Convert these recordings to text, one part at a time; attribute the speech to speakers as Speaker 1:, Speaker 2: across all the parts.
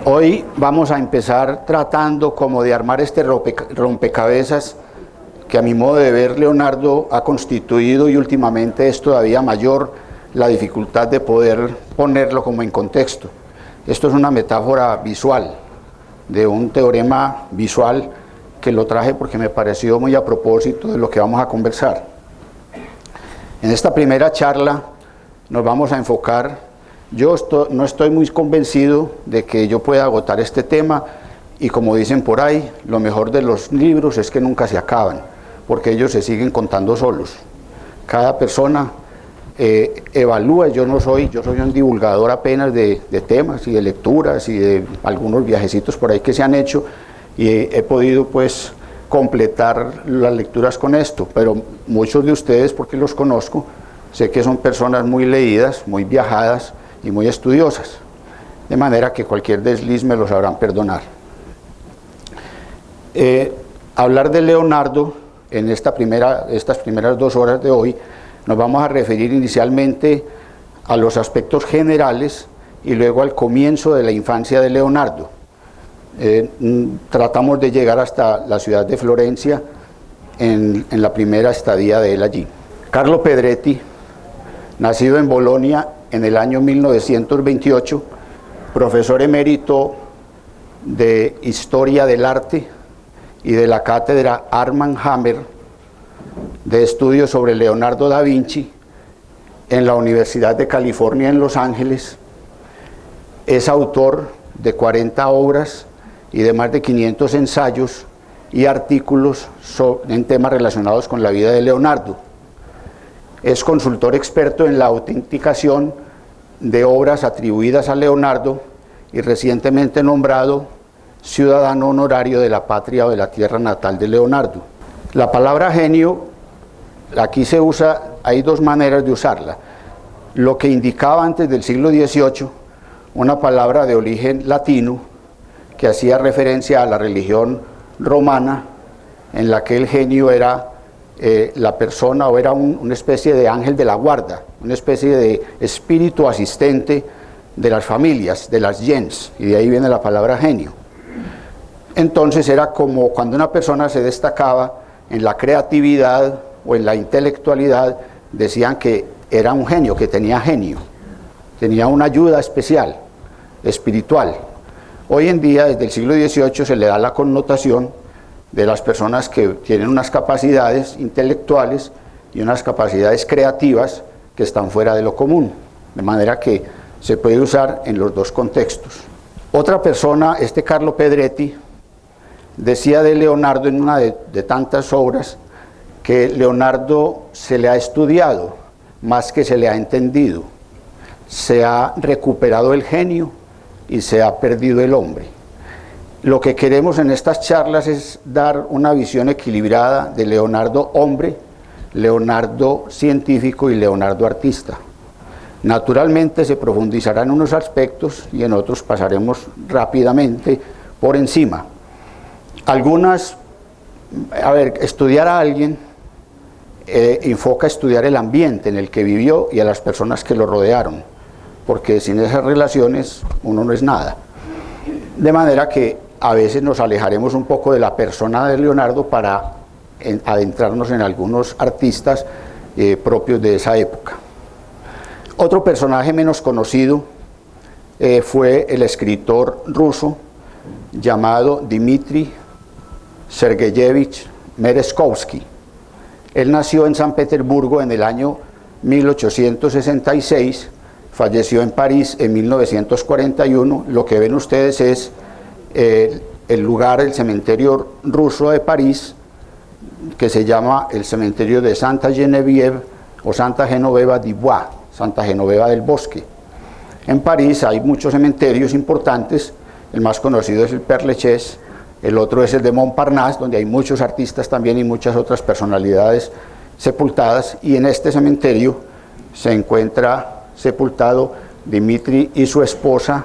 Speaker 1: Hoy vamos a empezar tratando como de armar este rompecabezas que a mi modo de ver Leonardo ha constituido, y últimamente es todavía mayor la dificultad de poder ponerlo como en contexto. Esto es una metáfora visual, de un teorema visual que lo traje porque me pareció muy a propósito de lo que vamos a conversar. En esta primera charla nos vamos a enfocar. Yo no estoy muy convencido de que yo pueda agotar este tema, y como dicen por ahí, lo mejor de los libros es que nunca se acaban, porque ellos se siguen contando solos. Cada persona evalúa. Yo soy un divulgador apenas de temas y de lecturas y de algunos viajecitos por ahí que se han hecho, y he podido pues completar las lecturas con esto, pero muchos de ustedes, porque los conozco, sé que son personas muy leídas, muy viajadas y muy estudiosas, de manera que cualquier desliz me lo sabrán perdonar. Hablar de Leonardo en estas primeras 2 horas de hoy, nos vamos a referir inicialmente a los aspectos generales y luego al comienzo de la infancia de Leonardo. Tratamos de llegar hasta la ciudad de Florencia en la primera estadía de él allí. Carlo Pedretti, nacido en Bolonia en el año 1928, profesor emérito de Historia del Arte y de la cátedra Armand Hammer de estudios sobre Leonardo da Vinci en la Universidad de California en Los Ángeles. Es autor de 40 obras y de más de 500 ensayos y artículos en temas relacionados con la vida de Leonardo. Es consultor experto en la autenticación de obras atribuidas a Leonardo y recientemente nombrado ciudadano honorario de la patria o de la tierra natal de Leonardo. La palabra genio, aquí se usa, hay 2 maneras de usarla. Lo que indicaba antes del siglo XVIII, una palabra de origen latino que hacía referencia a la religión romana, en la que el genio era la persona, o era una especie de ángel de la guarda, una especie de espíritu asistente de las familias, de las gens, y de ahí viene la palabra genio. Entonces era como cuando una persona se destacaba en la creatividad o en la intelectualidad, decían que era un genio, que tenía genio, tenía una ayuda especial, espiritual. Hoy en día, desde el siglo XVIII, se le da la connotación de las personas que tienen unas capacidades intelectuales y unas capacidades creativas que están fuera de lo común, de manera que se puede usar en los 2 contextos. Otra persona, Carlo Pedretti, decía de Leonardo en una de tantas obras que Leonardo se le ha estudiado más que se le ha entendido. Se ha recuperado el genio y se ha perdido el hombre. Lo que queremos en estas charlas es dar una visión equilibrada de Leonardo hombre, Leonardo científico y Leonardo artista. Naturalmente se profundizará en unos aspectos y en otros pasaremos rápidamente por encima. Estudiar a alguien enfoca estudiar el ambiente en el que vivió y a las personas que lo rodearon, porque sin esas relaciones uno no es nada. De manera que a veces nos alejaremos un poco de la persona de Leonardo para adentrarnos en algunos artistas propios de esa época. Otro personaje menos conocido fue el escritor ruso llamado Dmitri Sergeyevich Merezhkovsky. Él nació en San Petersburgo en el año 1866, falleció en París en 1941. Lo que ven ustedes es el lugar, el cementerio ruso de París, que se llama el cementerio de Santa Geneviève o Santa Genoveva du Bois, Santa Genoveva del Bosque. En París hay muchos cementerios importantes. El más conocido es el Père Lachaise, el otro es el de Montparnasse, donde hay muchos artistas también y muchas otras personalidades sepultadas, y en este cementerio se encuentra sepultado Dmitri y su esposa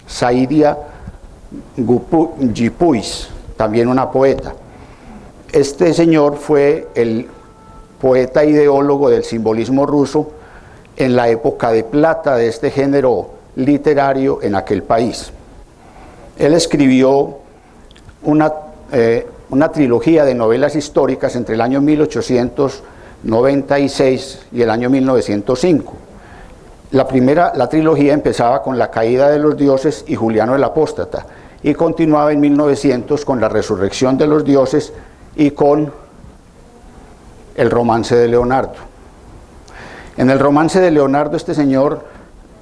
Speaker 1: Saidia Guipuis, también una poeta. Este señor fue el poeta ideólogo del simbolismo ruso en la época de plata de este género literario en aquel país. Él escribió una trilogía de novelas históricas entre el año 1896 y el año 1905. La trilogía empezaba con la caída de los dioses y Juliano el Apóstata, y continuaba en 1900 con la resurrección de los dioses y con el romance de Leonardo. En el romance de Leonardo este señor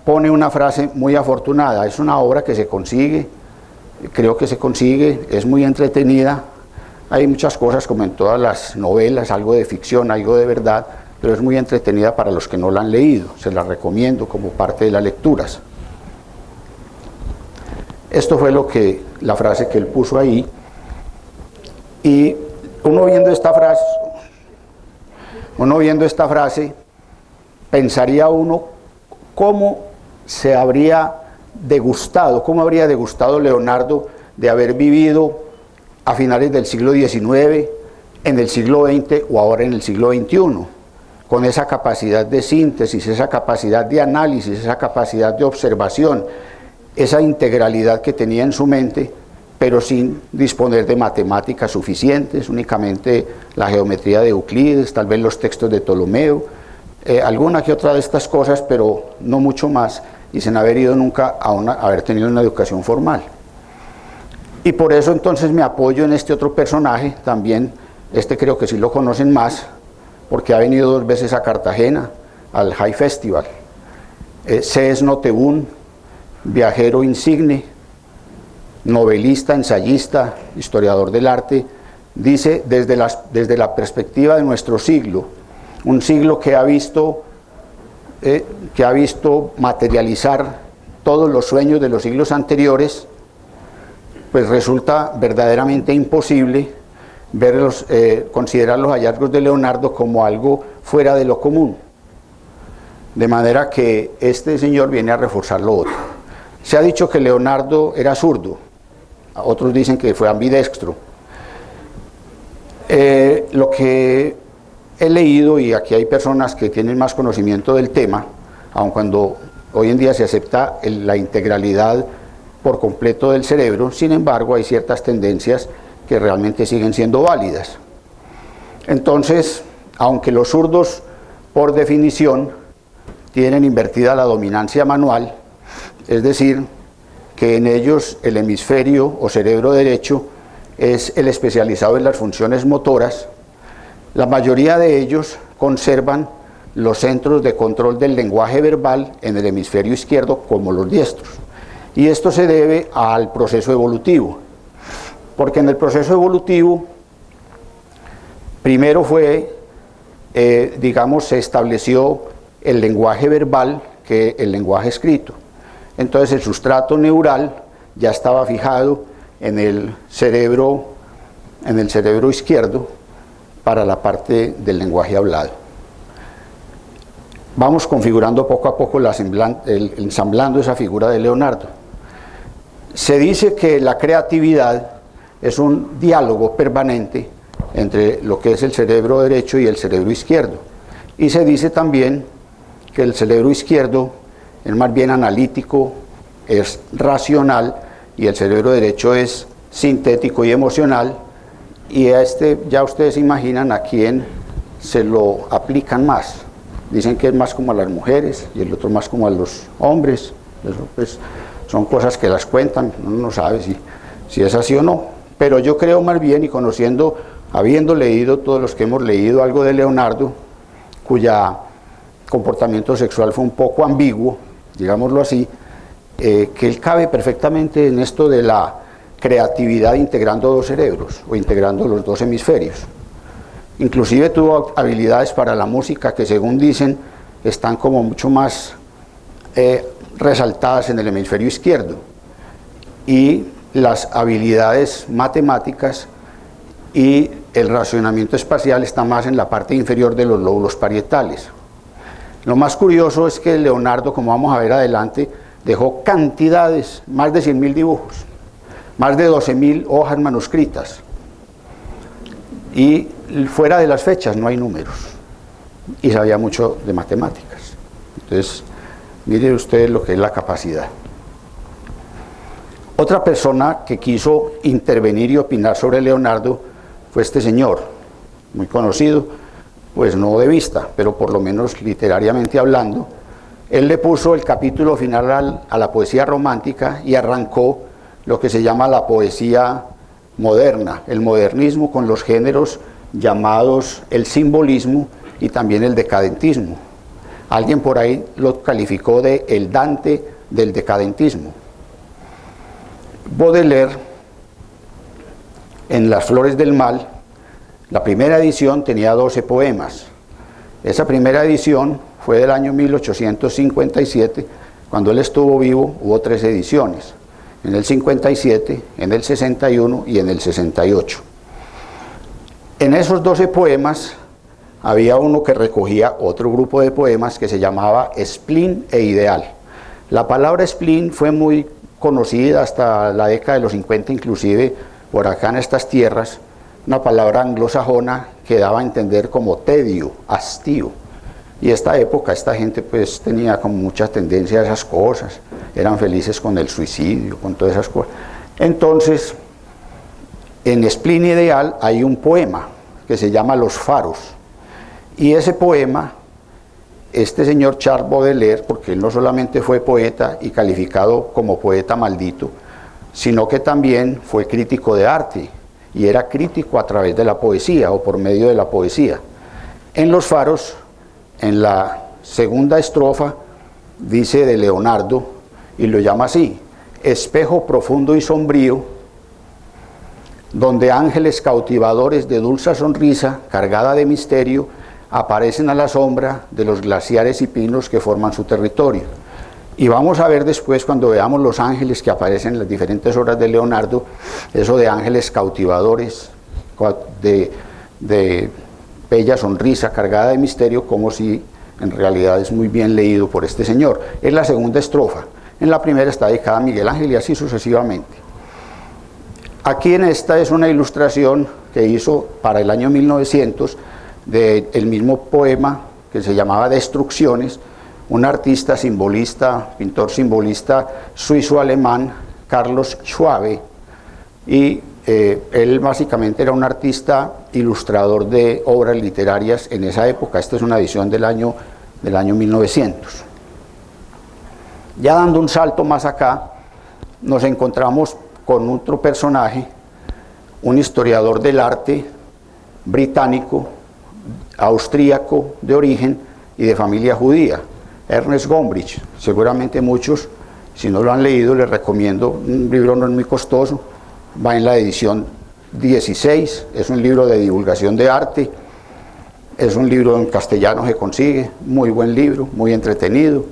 Speaker 1: pone una frase muy afortunada. Es una obra que se consigue, creo que se consigue, es muy entretenida. Hay muchas cosas como en todas las novelas, algo de ficción, algo de verdad, pero es muy entretenida para los que no la han leído. Se la recomiendo como parte de las lecturas. Esto fue la frase que él puso ahí. Y uno viendo esta frase, pensaría uno cómo habría degustado Leonardo de haber vivido a finales del siglo XIX, en el siglo XX o ahora en el siglo XXI, con esa capacidad de síntesis, esa capacidad de análisis, esa capacidad de observación, esa integralidad que tenía en su mente, pero sin disponer de matemáticas suficientes, únicamente la geometría de Euclides, tal vez los textos de Ptolomeo, alguna que otra de estas cosas, pero no mucho más, y sin haber ido nunca a haber tenido una educación formal. Y por eso entonces me apoyo en este otro personaje, también, creo que sí lo conocen más, porque ha venido 2 veces a Cartagena, al High Festival. C.S. Notebun, viajero insigne, novelista, ensayista, historiador del arte, dice desde la perspectiva de nuestro siglo, un siglo que ha visto materializar todos los sueños de los siglos anteriores, pues resulta verdaderamente imposible considerar los hallazgos de Leonardo como algo fuera de lo común. De manera que este señor viene a reforzar lo otro. Se ha dicho que Leonardo era zurdo, otros dicen que fue ambidextro. Lo que he leído, y aquí hay personas que tienen más conocimiento del tema, aun cuando hoy en día se acepta la integralidad por completo del cerebro, sin embargo hay ciertas tendencias que realmente siguen siendo válidas. Entonces, aunque los zurdos por definición tienen invertida la dominancia manual, es decir, que en ellos el hemisferio o cerebro derecho es el especializado en las funciones motoras, la mayoría de ellos conservan los centros de control del lenguaje verbal en el hemisferio izquierdo como los diestros. Y esto se debe al proceso evolutivo, porque en el proceso evolutivo primero se estableció el lenguaje verbal que el lenguaje escrito. Entonces el sustrato neural ya estaba fijado en el cerebro izquierdo para la parte del lenguaje hablado. Vamos configurando poco a poco, ensamblando esa figura de Leonardo. Se dice que la creatividad es un diálogo permanente entre lo que es el cerebro derecho y el cerebro izquierdo. Y se dice también que el cerebro izquierdo es más bien analítico, es racional, y el cerebro derecho es sintético y emocional, y ya ustedes imaginan a quién se lo aplican más. Dicen que es más como a las mujeres y el otro más como a los hombres. Eso, pues, son cosas que las cuentan, uno no sabe si es así o no. Pero yo creo más bien, y habiendo leído, todos los que hemos leído algo de Leonardo, cuya comportamiento sexual fue un poco ambiguo, digámoslo así, que él cabe perfectamente en esto de la creatividad integrando 2 cerebros o integrando los 2 hemisferios. Inclusive tuvo habilidades para la música que, según dicen, están como mucho más resaltadas en el hemisferio izquierdo, y las habilidades matemáticas y el racionamiento espacial están más en la parte inferior de los lóbulos parietales. Lo más curioso es que Leonardo, como vamos a ver adelante, dejó cantidades, más de 100.000 dibujos, más de 12.000 hojas manuscritas, y fuera de las fechas no hay números, y sabía mucho de matemáticas. Entonces, miren ustedes lo que es la capacidad. Otra persona que quiso intervenir y opinar sobre Leonardo fue este señor, muy conocido, pues no de vista, pero por lo menos literariamente hablando. Él le puso el capítulo final a la poesía romántica y arrancó lo que se llama la poesía moderna, el modernismo, con los géneros llamados el simbolismo y también el decadentismo. Alguien por ahí lo calificó de el Dante del decadentismo. Baudelaire, en Las Flores del Mal, la primera edición tenía 12 poemas. Esa primera edición fue del año 1857, cuando él estuvo vivo hubo 3 ediciones, en el 57, en el 61 y en el 68. En esos 12 poemas había uno que recogía otro grupo de poemas que se llamaba Spleen e Ideal. La palabra spleen fue muy conocida hasta la década de los 50, inclusive por acá en estas tierras, una palabra anglosajona que daba a entender como tedio, hastío. Y esta época, esta gente pues tenía como mucha tendencia a esas cosas, eran felices con el suicidio, con todas esas cosas. Entonces, en Spleen Ideal hay un poema que se llama Los Faros, y ese poema, este señor Charles Baudelaire, porque él no solamente fue poeta y calificado como poeta maldito, sino que también fue crítico de arte, y era crítico a través de la poesía o por medio de la poesía. En Los Faros, en la segunda estrofa, dice de Leonardo, y lo llama así: espejo profundo y sombrío, donde ángeles cautivadores de dulce sonrisa, cargada de misterio, aparecen a la sombra de los glaciares y pinos que forman su territorio. Y vamos a ver después, cuando veamos los ángeles que aparecen en las diferentes obras de Leonardo, eso de ángeles cautivadores, de bella sonrisa, cargada de misterio, como si en realidad es muy bien leído por este señor. Es la segunda estrofa. En la primera está dedicada a Miguel Ángel y así sucesivamente. Aquí en esta es una ilustración que hizo para el año 1900 del mismo poema que se llamaba Destrucciones, un artista simbolista, pintor simbolista suizo-alemán, Carlos Schwabe, y él básicamente era un artista ilustrador de obras literarias en esa época. Esta es una edición del año 1900. Ya dando un salto más acá, nos encontramos con otro personaje, un historiador del arte británico, austríaco de origen y de familia judía, Ernest Gombrich. Seguramente muchos, si no lo han leído, les recomiendo. Un libro no es muy costoso, va en la edición 16, es un libro de divulgación de arte, es un libro en castellano, se consigue, muy buen libro, muy entretenido.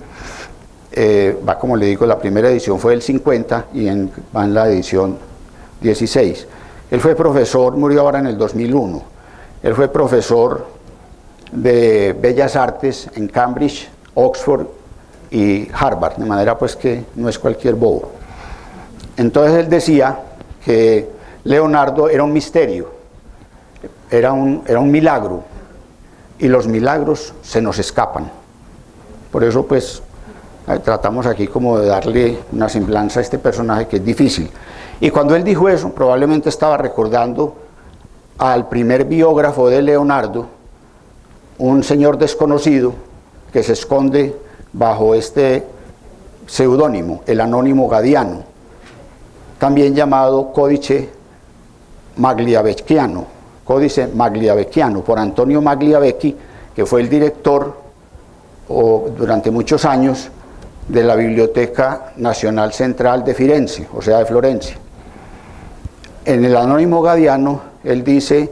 Speaker 1: Va, como le digo, la primera edición fue del 50 y va en la edición 16. Él fue profesor, murió ahora en el 2001, él fue profesor de Bellas Artes en Cambridge, Oxford y Harvard, de manera pues que no es cualquier bobo. Entonces él decía que Leonardo era un misterio, era un milagro, y los milagros se nos escapan. Por eso pues tratamos aquí como de darle una semblanza a este personaje que es difícil. Y cuando él dijo eso, probablemente estaba recordando al primer biógrafo de Leonardo, un señor desconocido que se esconde bajo este seudónimo, el anónimo Gadiano, también llamado Códice Magliavecchiano, por Antonio Magliavecchi, que fue el director durante muchos años de la Biblioteca Nacional Central de Firenze, o sea, de Florencia. En el anónimo Gadiano, él dice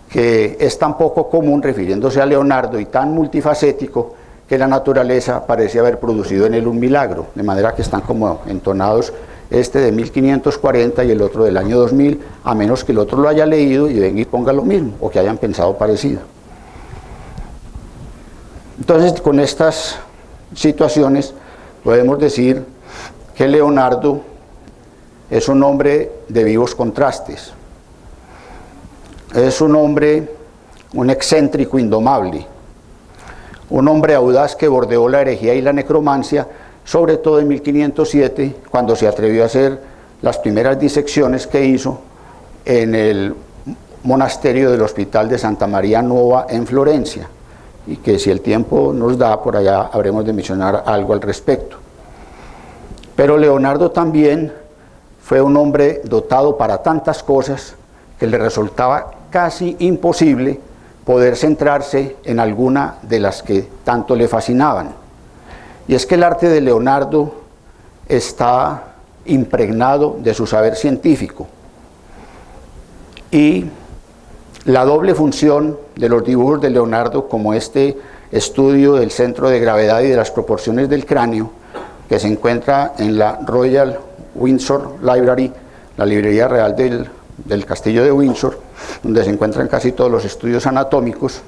Speaker 1: que es tan poco común, refiriéndose a Leonardo, y tan multifacético, que la naturaleza parece haber producido en él un milagro, de manera que están como entonados, este de 1540 y el otro del año 2000, a menos que el otro lo haya leído y venga y ponga lo mismo, o que hayan pensado parecido. Entonces, con estas situaciones, podemos decir que Leonardo es un hombre de vivos contrastes. Es un hombre, un excéntrico indomable, un hombre audaz que bordeó la herejía y la necromancia, sobre todo en 1507, cuando se atrevió a hacer las primeras disecciones que hizo en el monasterio del Hospital de Santa María Nuova en Florencia, y que si el tiempo nos da, por allá habremos de mencionar algo al respecto. Pero Leonardo también fue un hombre dotado para tantas cosas que le resultaba casi imposible poder centrarse en alguna de las que tanto le fascinaban. Y es que el arte de Leonardo está impregnado de su saber científico. Y la doble función de los dibujos de Leonardo, como este estudio del centro de gravedad y de las proporciones del cráneo, que se encuentra en la Royal Windsor Library, la librería real del castillo de Windsor, donde se encuentran casi todos los estudios anatómicos,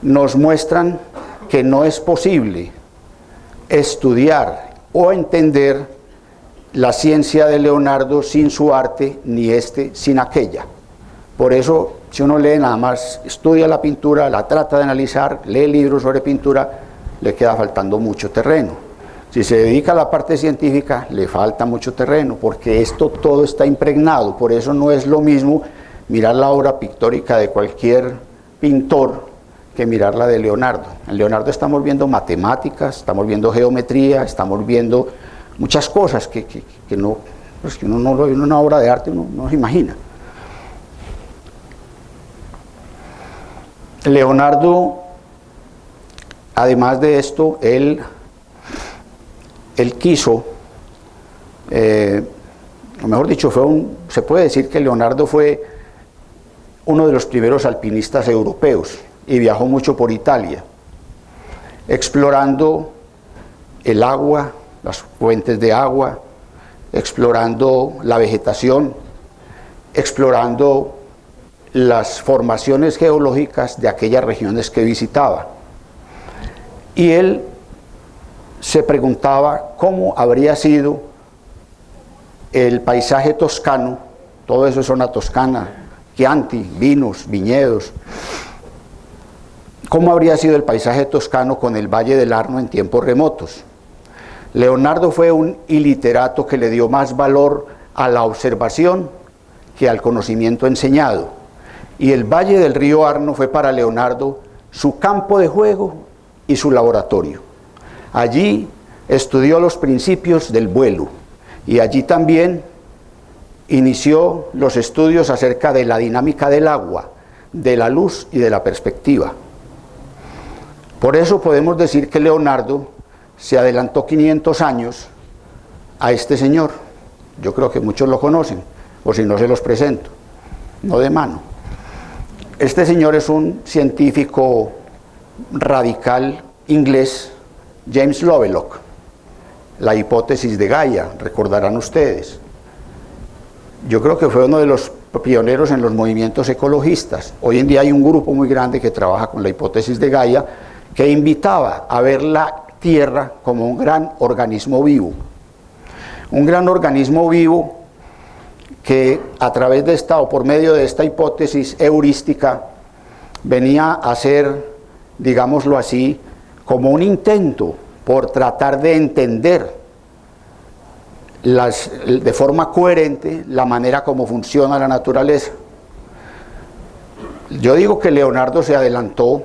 Speaker 1: nos muestran que no es posible estudiar o entender la ciencia de Leonardo sin su arte, ni este sin aquella. Por eso, si uno lee nada más, estudia la pintura, la trata de analizar, lee libros sobre pintura, le queda faltando mucho terreno. Si se dedica a la parte científica, le falta mucho terreno, porque esto todo está impregnado. Por eso no es lo mismo mirar la obra pictórica de cualquier pintor que mirar la de Leonardo. En Leonardo estamos viendo matemáticas, estamos viendo geometría, estamos viendo muchas cosas que no, pues que uno no lo ve en una obra de arte, uno no se imagina. Leonardo, además de esto, él quiso, o mejor dicho, se puede decir que Leonardo fue uno de los primeros alpinistas europeos y viajó mucho por Italia, explorando el agua, las fuentes de agua, explorando la vegetación, explorando las formaciones geológicas de aquellas regiones que visitaba. Y él se preguntaba cómo habría sido el paisaje toscano, todo eso es zona toscana, Chianti, vinos, viñedos, cómo habría sido el paisaje toscano con el Valle del Arno en tiempos remotos. Leonardo fue un iliterato que le dio más valor a la observación que al conocimiento enseñado. Y el Valle del río Arno fue para Leonardo su campo de juego y su laboratorio. Allí estudió los principios del vuelo y allí también inició los estudios acerca de la dinámica del agua, de la luz y de la perspectiva. Por eso podemos decir que Leonardo se adelantó 500 años a este señor. Yo creo que muchos lo conocen, o si no se los presento, no de mano. Este señor es un científico radical inglés, James Lovelock. La hipótesis de Gaia, recordarán ustedes. Yo creo que fue uno de los pioneros en los movimientos ecologistas. Hoy en día hay un grupo muy grande que trabaja con la hipótesis de Gaia, que invitaba a ver la Tierra como un gran organismo vivo. Un gran organismo vivo que a través de esta o por medio de esta hipótesis heurística venía a ser, digámoslo así, como un intento por tratar de entender de forma coherente la manera como funciona la naturaleza. Yo digo que Leonardo se adelantó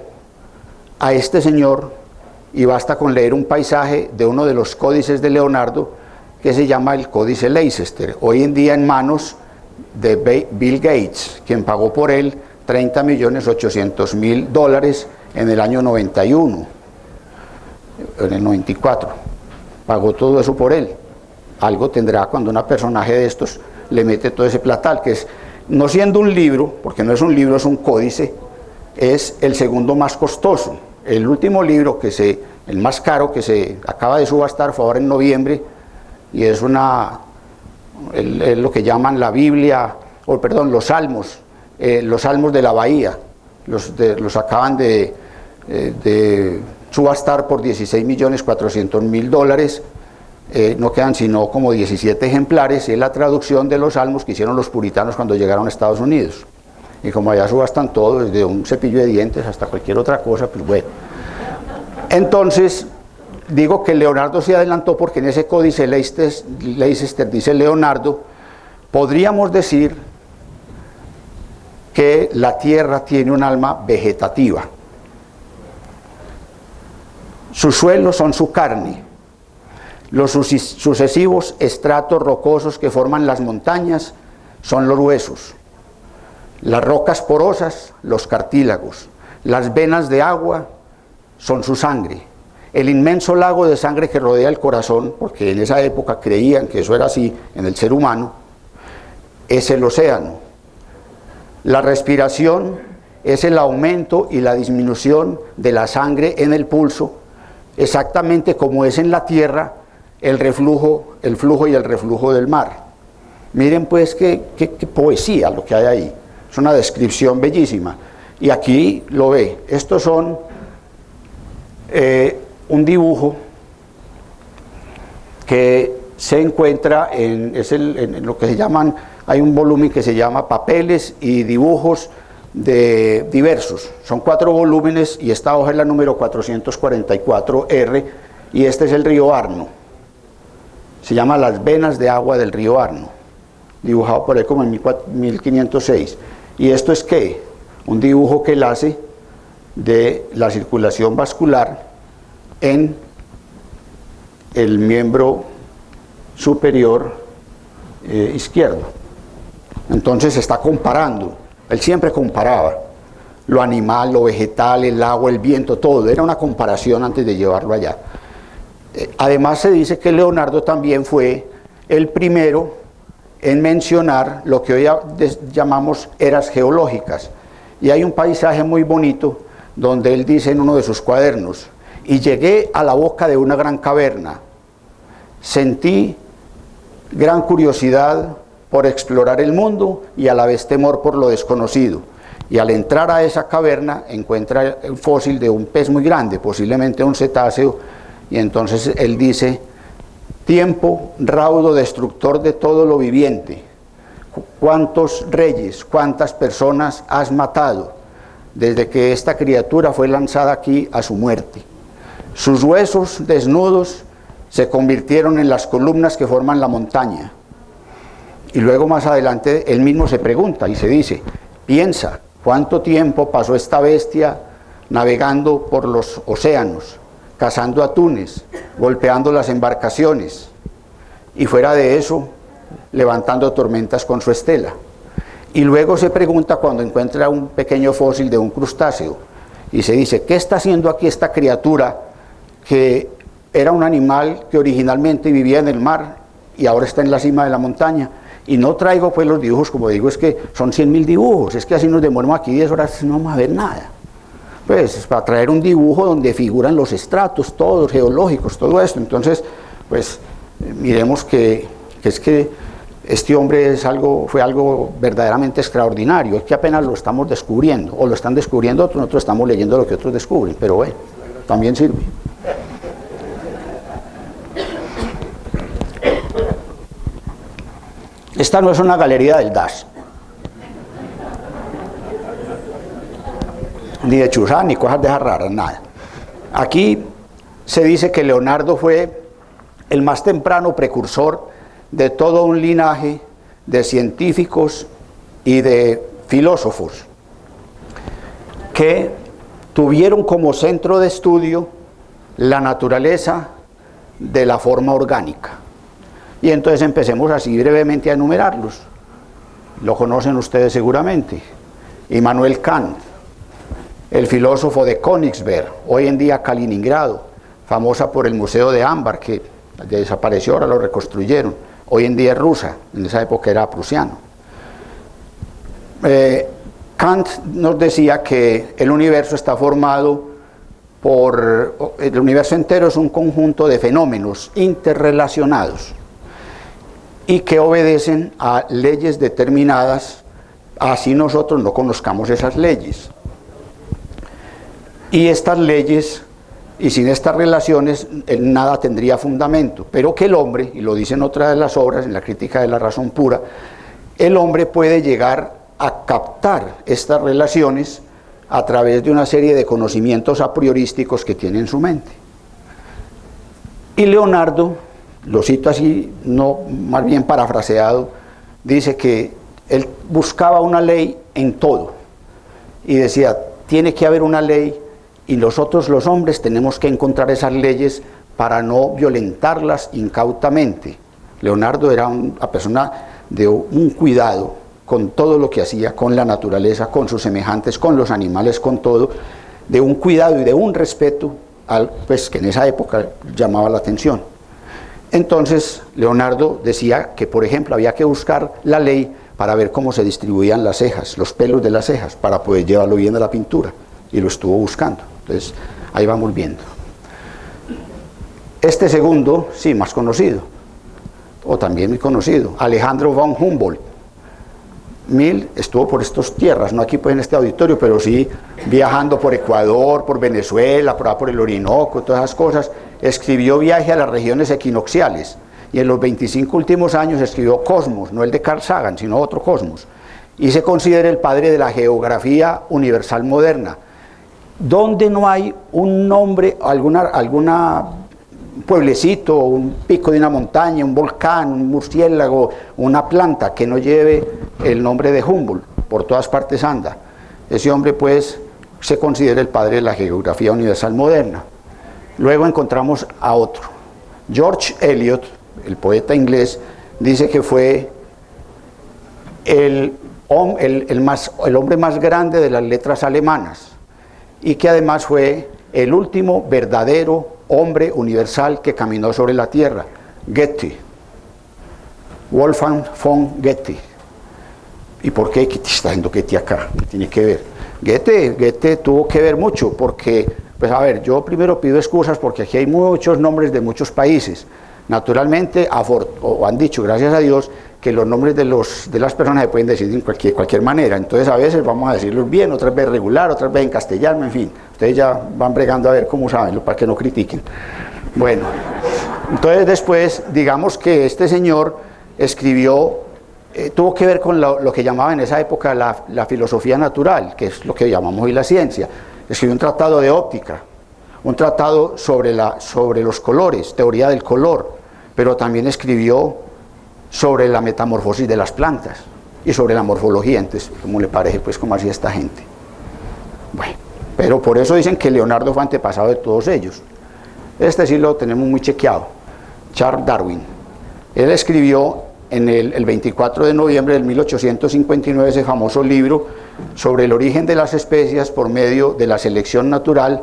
Speaker 1: a este señor y basta con leer un paisaje de uno de los códices de Leonardo que se llama el Códice Leicester, hoy en día en manos de Bill Gates, quien pagó por él $30.800.000 en el año 91, en el 94, pagó todo eso por él. Algo tendrá cuando un personaje de estos le mete todo ese platal, que es, no siendo un libro, porque no es un libro, es un códice, es el segundo más costoso. El último libro, el más caro que se acaba de subastar fue ahora en noviembre, y es lo que llaman la Biblia, los Salmos de la Bahía, los acaban de subastar por $16.400.000, no quedan sino como 17 ejemplares, y es la traducción de los Salmos que hicieron los puritanos cuando llegaron a Estados Unidos. Y como allá subastan todo, desde un cepillo de dientes hasta cualquier otra cosa, pues bueno. Entonces, digo que Leonardo se adelantó porque en ese códice Leicester dice Leonardo, podríamos decir que la Tierra tiene un alma vegetativa. Sus suelos son su carne. Los sucesivos estratos rocosos que forman las montañas son los huesos. Las rocas porosas, los cartílagos. Las venas de agua son su sangre. El inmenso lago de sangre que rodea el corazón, porque en esa época creían que eso era así en el ser humano, es el océano. La respiración es el aumento y la disminución de la sangre en el pulso, exactamente como es en la tierra el flujo y el reflujo del mar. Miren pues qué poesía lo que hay ahí. Es una descripción bellísima. Y aquí lo ve. Estos son un dibujo que se encuentra en lo que se llaman, hay un volumen que se llama Papeles y Dibujos de Diversos. Son 4 volúmenes y esta hoja es la número 444R y este es el río Arno. Se llama Las venas de agua del río Arno, dibujado por él como en 1506. ¿Y esto es qué? Un dibujo que él hace de la circulación vascular en el miembro superior izquierdo. Entonces está comparando, él siempre comparaba lo animal, lo vegetal, el agua, el viento, todo, era una comparación antes de llevarlo allá. Además se dice que Leonardo también fue el primero en mencionar lo que hoy llamamos eras geológicas. Y hay un paisaje muy bonito donde él dice en uno de sus cuadernos: y llegué a la boca de una gran caverna, sentí gran curiosidad por explorar el mundo y a la vez temor por lo desconocido. Y al entrar a esa caverna encuentra el fósil de un pez muy grande, posiblemente un cetáceo, y entonces él dice: tiempo raudo destructor de todo lo viviente, cuántos reyes, cuántas personas has matado desde que esta criatura fue lanzada aquí a su muerte. Sus huesos desnudos se convirtieron en las columnas que forman la montaña. Y luego más adelante él mismo se pregunta y se dice: piensa, ¿cuánto tiempo pasó esta bestia navegando por los océanos, cazando atunes, golpeando las embarcaciones y fuera de eso levantando tormentas con su estela? Y luego se pregunta cuando encuentra un pequeño fósil de un crustáceo y se dice: ¿qué está haciendo aquí esta criatura que era un animal que originalmente vivía en el mar y ahora está en la cima de la montaña? Y no traigo pues los dibujos, como digo, es que son 100.000 dibujos, es que así nos demoramos aquí 10 horas, no vamos a ver nada. Pues para traer un dibujo donde figuran los estratos, todos geológicos, todo esto. Entonces, pues miremos que es que este hombre fue algo verdaderamente extraordinario. Es que apenas lo estamos descubriendo, o lo están descubriendo otros, nosotros estamos leyendo lo que otros descubren, pero bueno, también sirve. Esta no es una galería del DAS, ni de Chuzá, ni cosas de esas raras, nada. Aquí se dice que Leonardo fue el más temprano precursor de todo un linaje de científicos y de filósofos que tuvieron como centro de estudio la naturaleza de la forma orgánica. Y entonces empecemos así brevemente a enumerarlos. Lo conocen ustedes seguramente. Immanuel Kant, el filósofo de Königsberg, hoy en día Kaliningrado, famosa por el Museo de Ámbar, que desapareció, ahora lo reconstruyeron. Hoy en día es rusa, en esa época era prusiano. Kant nos decía que el universo está formado el universo entero es un conjunto de fenómenos interrelacionados y que obedecen a leyes determinadas, así nosotros no conozcamos esas leyes. Y estas leyes, y sin estas relaciones, nada tendría fundamento, pero que el hombre, y lo dice en otra de las obras, en la Crítica de la Razón Pura, el hombre puede llegar a captar estas relaciones a través de una serie de conocimientos a priorísticos que tiene en su mente. Y Leonardo, lo cito así, no, más bien parafraseado, dice que él buscaba una ley en todo y decía, tiene que haber una ley y nosotros los hombres tenemos que encontrar esas leyes para no violentarlas incautamente. Leonardo era una persona de un cuidado con todo lo que hacía, con la naturaleza, con sus semejantes, con los animales, con todo, de un cuidado y de un respeto pues, que en esa época llamaba la atención. Entonces Leonardo decía que, por ejemplo, había que buscar la ley para ver cómo se distribuían las cejas, los pelos de las cejas, para poder llevarlo bien a la pintura, y lo estuvo buscando. Entonces ahí vamos viendo. Este segundo, sí, más conocido, o también muy conocido, Alejandro von Humboldt. Estuvo por estas tierras, no aquí pues en este auditorio, pero sí viajando por Ecuador, por Venezuela, por el Orinoco, todas esas cosas. Escribió Viaje a las regiones equinocciales, y en los 25 últimos años escribió Cosmos, no el de Carl Sagan, sino otro Cosmos, y se considera el padre de la geografía universal moderna, donde no hay un nombre, alguna pueblecito, un pico de una montaña, un volcán, un murciélago, una planta que no lleve el nombre de Humboldt. Por todas partes anda. Ese hombre pues se considera el padre de la geografía universal moderna. Luego encontramos a otro. George Eliot, el poeta inglés, dice que fue el hombre más grande de las letras alemanas y que además fue el último verdadero hombre universal que caminó sobre la tierra. Goethe, Wolfgang von Goethe. ¿Y por qué está haciendo Goethe acá? ¿Qué tiene que ver? Goethe tuvo que ver mucho porque, pues a ver, yo primero pido excusas porque aquí hay muchos nombres de muchos países. Naturalmente, han dicho, gracias a Dios, que los nombres de las personas se pueden decir de cualquier manera. Entonces a veces vamos a decirlos bien, otras veces regular, otras veces en castellano, en fin. Ustedes ya van bregando a ver cómo saben, para que no critiquen. Bueno, entonces después, digamos que este señor escribió, tuvo que ver con lo que llamaba en esa época la filosofía natural, que es lo que llamamos hoy la ciencia. Escribió un tratado de óptica, un tratado sobre los colores, teoría del color, pero también escribió sobre la metamorfosis de las plantas y sobre la morfología. Entonces, ¿cómo le parece pues cómo hacía esta gente? Bueno, pero por eso dicen que Leonardo fue antepasado de todos ellos. Este sí lo tenemos muy chequeado. Charles Darwin. Él escribió el 24 de noviembre de 1859 ese famoso libro sobre el origen de las especies por medio de la selección natural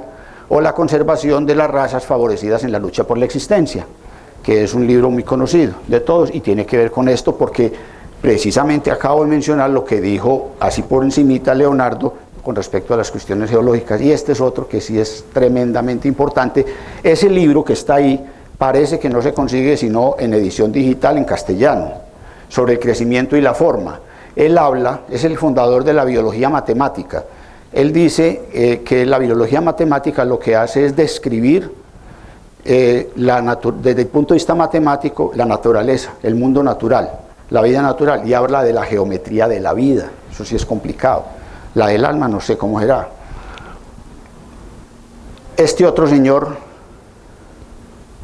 Speaker 1: o la conservación de las razas favorecidas en la lucha por la existencia, que es un libro muy conocido de todos y tiene que ver con esto porque precisamente acabo de mencionar lo que dijo así por encimita Leonardo con respecto a las cuestiones geológicas, y este es otro que sí es tremendamente importante. Ese libro que está ahí parece que no se consigue sino en edición digital en castellano, sobre el crecimiento y la forma. Él habla, es el fundador de la biología matemática. Él dice que la biología matemática lo que hace es describir desde el punto de vista matemático la naturaleza, el mundo natural, la vida natural, y habla de la geometría de la vida. Eso sí es complicado. La del alma no sé cómo será. Este otro señor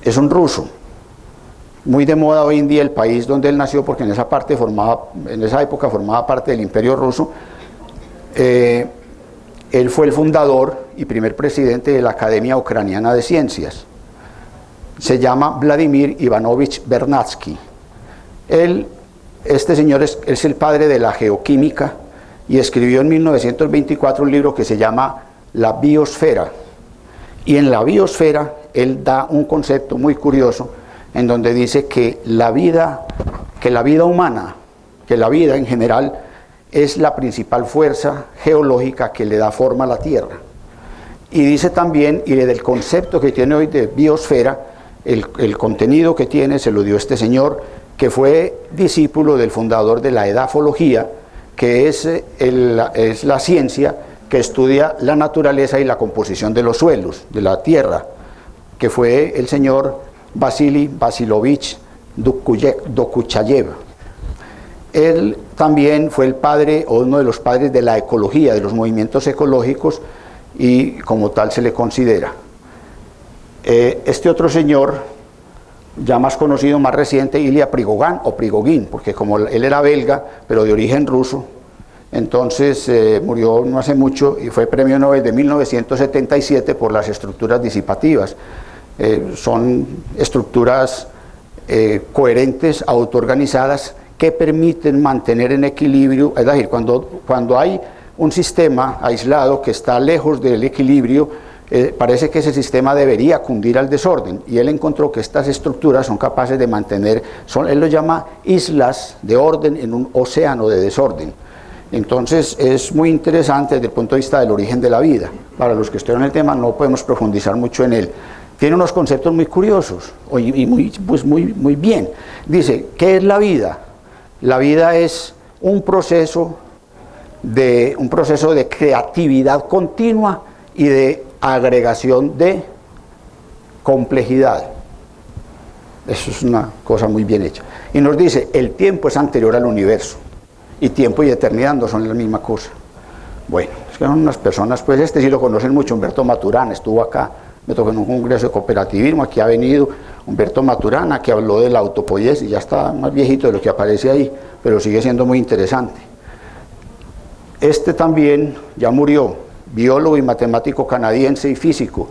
Speaker 1: es un ruso, muy de moda hoy en día el país donde él nació, porque en esa época formaba parte del Imperio Ruso. Él fue el fundador y primer presidente de la Academia Ucraniana de Ciencias. Se llama Vladimir Ivanovich Vernadsky. Este señor es el padre de la geoquímica y escribió en 1924 un libro que se llama La Biosfera. Y en la biosfera él da un concepto muy curioso en donde dice que la vida humana, que la vida en general es la principal fuerza geológica que le da forma a la Tierra. Y dice también, y del concepto que tiene hoy de biosfera, el contenido que tiene se lo dio este señor, que fue discípulo del fundador de la edafología, que es la ciencia que estudia la naturaleza y la composición de los suelos, de la tierra, que fue el señor Vasily Vasilovich Dokuchayev. Él también fue el padre, o uno de los padres de la ecología, de los movimientos ecológicos, y como tal se le considera. Este otro señor ya más conocido, más reciente, Ilya Prigogine o Prigogine, porque como él era belga, pero de origen ruso, entonces murió no hace mucho y fue premio Nobel de 1977 por las estructuras disipativas. Son estructuras coherentes, autoorganizadas, que permiten mantener en equilibrio, es decir, cuando hay un sistema aislado que está lejos del equilibrio, parece que ese sistema debería cundir al desorden, y él encontró que estas estructuras son capaces de mantener, él lo llama islas de orden en un océano de desorden. Entonces es muy interesante desde el punto de vista del origen de la vida. Para los que estudian el tema no podemos profundizar mucho en él. Tiene unos conceptos muy curiosos y muy bien. Dice, ¿qué es la vida? La vida es un proceso de creatividad continua y de agregación de complejidad. Eso es una cosa muy bien hecha. Y nos dice, el tiempo es anterior al universo, y tiempo y eternidad no son la misma cosa. Bueno, es que son unas personas, pues este sí lo conocen mucho, Humberto Maturana, estuvo acá, me tocó en un congreso de cooperativismo, aquí ha venido Humberto Maturana, que habló de la autopoiesis, ya está más viejito de lo que aparece ahí, pero sigue siendo muy interesante. Este también ya murió, biólogo y matemático canadiense y físico.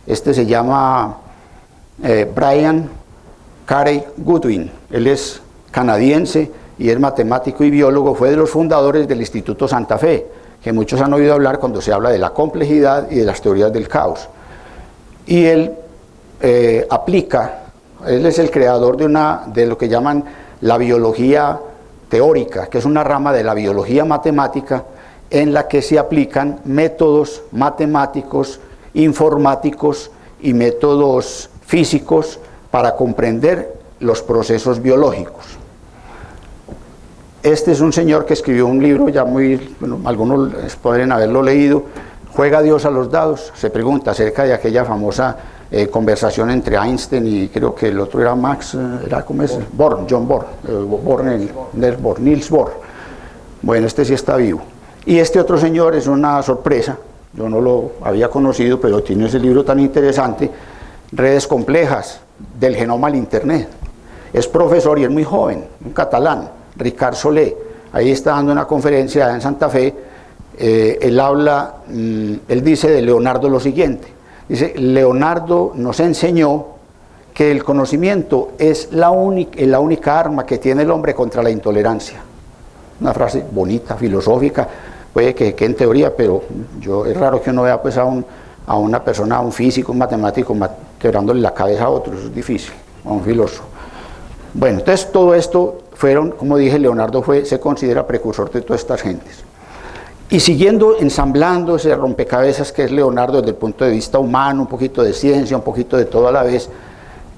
Speaker 1: Este se llama Brian Carey Goodwin. Él es canadiense y es matemático y biólogo. Fue de los fundadores del Instituto Santa Fe, que muchos han oído hablar cuando se habla de la complejidad y de las teorías del caos. Y él él es el creador de lo que llaman la biología teórica, que es una rama de la biología matemática en la que se aplican métodos matemáticos, informáticos y métodos físicos para comprender los procesos biológicos. Este es un señor que escribió un libro ya algunos pueden haberlo leído, ¿Juega Dios a los dados? Se pregunta acerca de aquella famosa conversación entre Einstein y creo que el otro era Niels Bohr. Bueno, este sí está vivo. Y este otro señor es una sorpresa, yo no lo había conocido, pero tiene ese libro tan interesante, Redes complejas, del genoma al Internet. Es profesor y es muy joven, un catalán, Ricard Solé. Ahí está dando una conferencia en Santa Fe. Él dice de Leonardo lo siguiente, dice, Leonardo nos enseñó que el conocimiento es la única arma que tiene el hombre contra la intolerancia. Una frase bonita, filosófica, puede que en teoría, pero es raro que uno vea pues a una persona, a un físico, un matemático, quebrándole la cabeza a otro, eso es difícil, a un filósofo. Bueno, entonces todo esto como dije, Leonardo se considera precursor de todas estas gentes. Y siguiendo ensamblando ese rompecabezas que es Leonardo desde el punto de vista humano, un poquito de ciencia, un poquito de todo a la vez,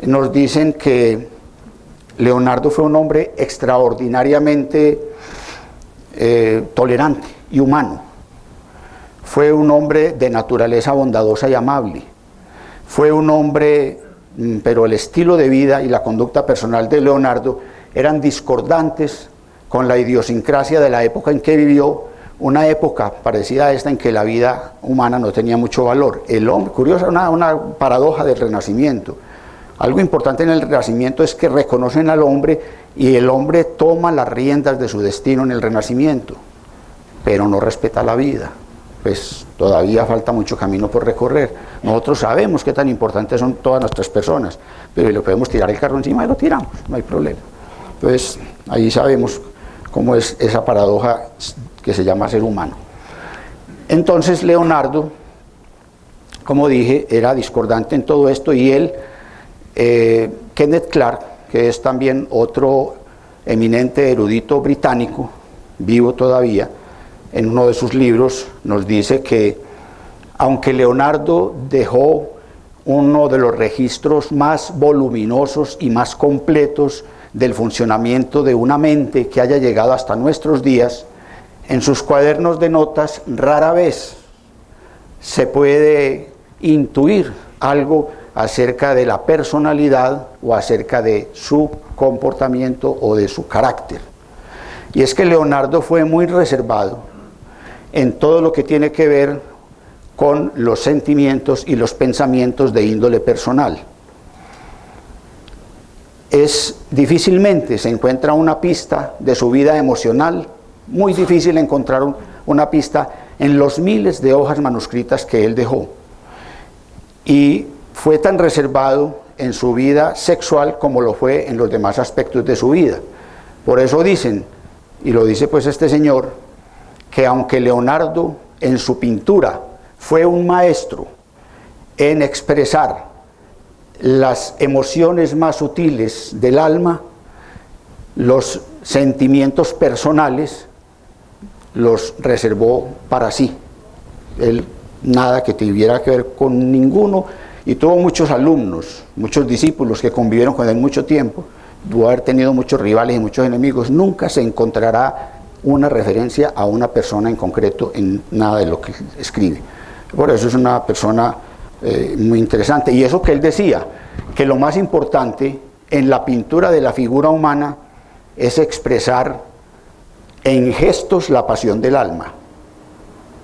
Speaker 1: nos dicen que Leonardo fue un hombre extraordinariamente tolerante y humano. Fue un hombre de naturaleza bondadosa y amable. Fue un hombre, pero el estilo de vida y la conducta personal de Leonardo eran discordantes con la idiosincrasia de la época en que vivió, una época parecida a esta en que la vida humana no tenía mucho valor. El hombre, curiosa, una paradoja del Renacimiento. Algo importante en el Renacimiento es que reconocen al hombre y el hombre toma las riendas de su destino en el Renacimiento, pero no respeta la vida. Pues todavía falta mucho camino por recorrer. Nosotros sabemos qué tan importantes son todas nuestras personas, pero le podemos tirar el carro encima y lo tiramos, no hay problema. Entonces ahí sabemos cómo es esa paradoja que se llama ser humano. Entonces Leonardo, como dije, era discordante en todo esto, y él, Kenneth Clark, que es también otro eminente erudito británico, vivo todavía, en uno de sus libros nos dice que aunque Leonardo dejó uno de los registros más voluminosos y más completos del funcionamiento de una mente que haya llegado hasta nuestros días, en sus cuadernos de notas rara vez se puede intuir algo acerca de la personalidad o acerca de su comportamiento o de su carácter. Y es que Leonardo fue muy reservado en todo lo que tiene que ver con los sentimientos y los pensamientos de índole personal. difícilmente se encuentra una pista de su vida emocional, muy difícil encontrar una pista en los miles de hojas manuscritas que él dejó. Y fue tan reservado en su vida sexual como lo fue en los demás aspectos de su vida. Por eso dicen, y lo dice pues este señor, que aunque Leonardo en su pintura fue un maestro en expresar las emociones más sutiles del alma, los sentimientos personales los reservó para sí. Él nada que tuviera que ver con ninguno, y tuvo muchos alumnos, muchos discípulos que convivieron con él mucho tiempo, pudo haber tenido muchos rivales y muchos enemigos. Nunca se encontrará una referencia a una persona en concreto en nada de lo que escribe. Por eso es una persona muy interesante. Y eso que él decía, que lo más importante en la pintura de la figura humana es expresar en gestos la pasión del alma.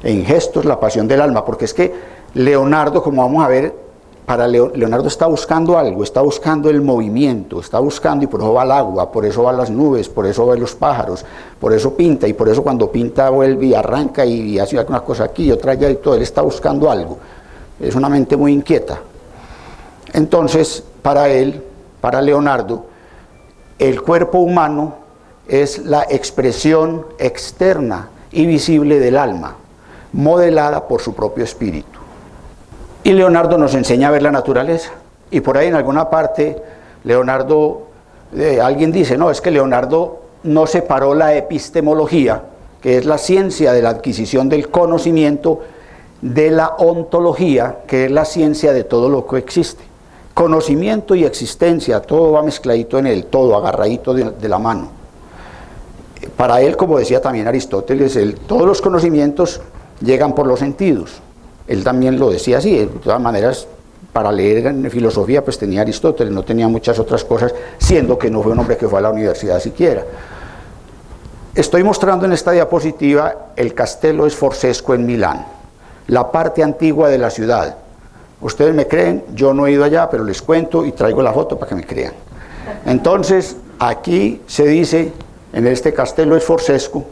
Speaker 1: En gestos la pasión del alma, porque es que Leonardo, como vamos a ver, para Leonardo está buscando algo, está buscando el movimiento, está buscando, y por eso va al agua, por eso va a las nubes, por eso va a los pájaros, por eso pinta, y por eso cuando pinta vuelve y arranca y hace una cosa aquí y otra allá y todo. Él está buscando algo, es una mente muy inquieta. Entonces, para él, para Leonardo, el cuerpo humano es la expresión externa y visible del alma, modelada por su propio espíritu. Y Leonardo nos enseña a ver la naturaleza. Y por ahí en alguna parte, Leonardo, alguien dice, no, es que Leonardo no separó la epistemología, que es la ciencia de la adquisición del conocimiento, de la ontología, que es la ciencia de todo lo que existe. Conocimiento y existencia, todo va mezcladito en él, todo agarradito de la mano. Para él, como decía también Aristóteles, todos los conocimientos llegan por los sentidos. Él también lo decía así. De todas maneras, para leer en filosofía pues tenía Aristóteles, no tenía muchas otras cosas, siendo que no fue un hombre que fue a la universidad siquiera. Estoy mostrando en esta diapositiva el Castello Sforzesco en Milán, la parte antigua de la ciudad. Ustedes me creen, yo no he ido allá, pero les cuento y traigo la foto para que me crean. Entonces, aquí se dice, en este Castello Sforzesco,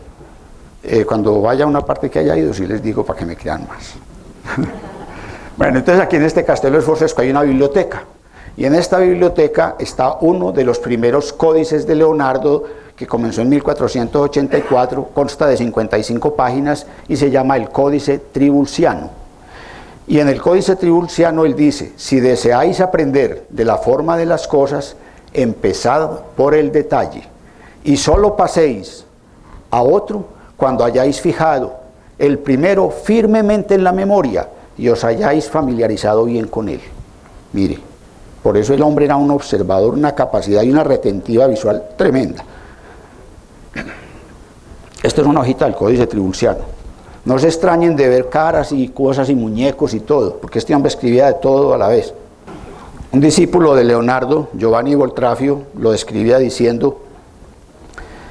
Speaker 1: cuando vaya a una parte que haya ido, sí les digo para que me crean más. Bueno, entonces aquí en este Castello Sforzesco hay una biblioteca, y en esta biblioteca está uno de los primeros códices de Leonardo, que comenzó en 1484, consta de 55 páginas y se llama el Códice Tribulciano. Y en el Códice Tribulciano él dice: si deseáis aprender de la forma de las cosas, empezad por el detalle, y solo paséis a otro cuando hayáis fijado el primero firmemente en la memoria y os hayáis familiarizado bien con él. Mire, por eso el hombre era un observador, una capacidad y una retentiva visual tremenda. Esto es una hojita del Códice Tribulciano. No se extrañen de ver caras y cosas y muñecos y todo, porque este hombre escribía de todo a la vez. Un discípulo de Leonardo, Giovanni Boltrafio, lo describía diciendo: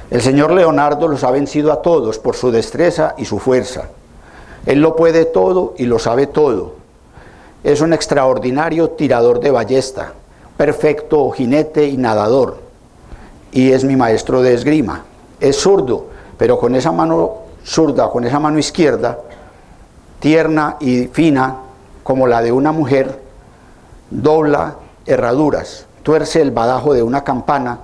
Speaker 1: el señor Leonardo los ha vencido a todos por su destreza y su fuerza. Él lo puede todo y lo sabe todo. Es un extraordinario tirador de ballesta, perfecto jinete y nadador, y es mi maestro de esgrima. Es zurdo, pero con esa mano zurda, con esa mano izquierda, tierna y fina como la de una mujer, dobla herraduras, tuerce el badajo de una campana,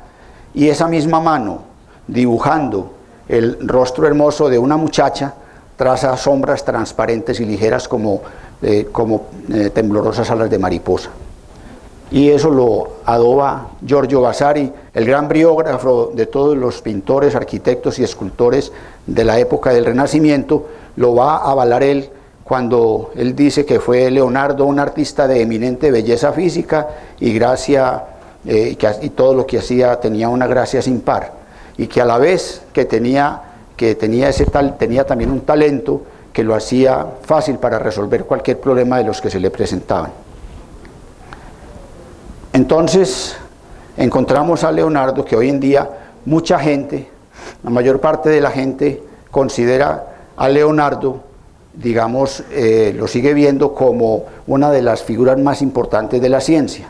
Speaker 1: y esa misma mano, dibujando el rostro hermoso de una muchacha, traza sombras transparentes y ligeras como temblorosas alas de mariposa. Y eso lo adoba Giorgio Vasari, el gran biógrafo de todos los pintores, arquitectos y escultores de la época del Renacimiento. Lo va a avalar él cuando él dice que fue Leonardo un artista de eminente belleza física y gracia, y todo lo que hacía tenía una gracia sin par, y que a la vez que tenía también un talento que lo hacía fácil para resolver cualquier problema de los que se le presentaban. Entonces encontramos a Leonardo, que hoy en día mucha gente, la mayor parte de la gente, considera a Leonardo, digamos, lo sigue viendo como una de las figuras más importantes de la ciencia.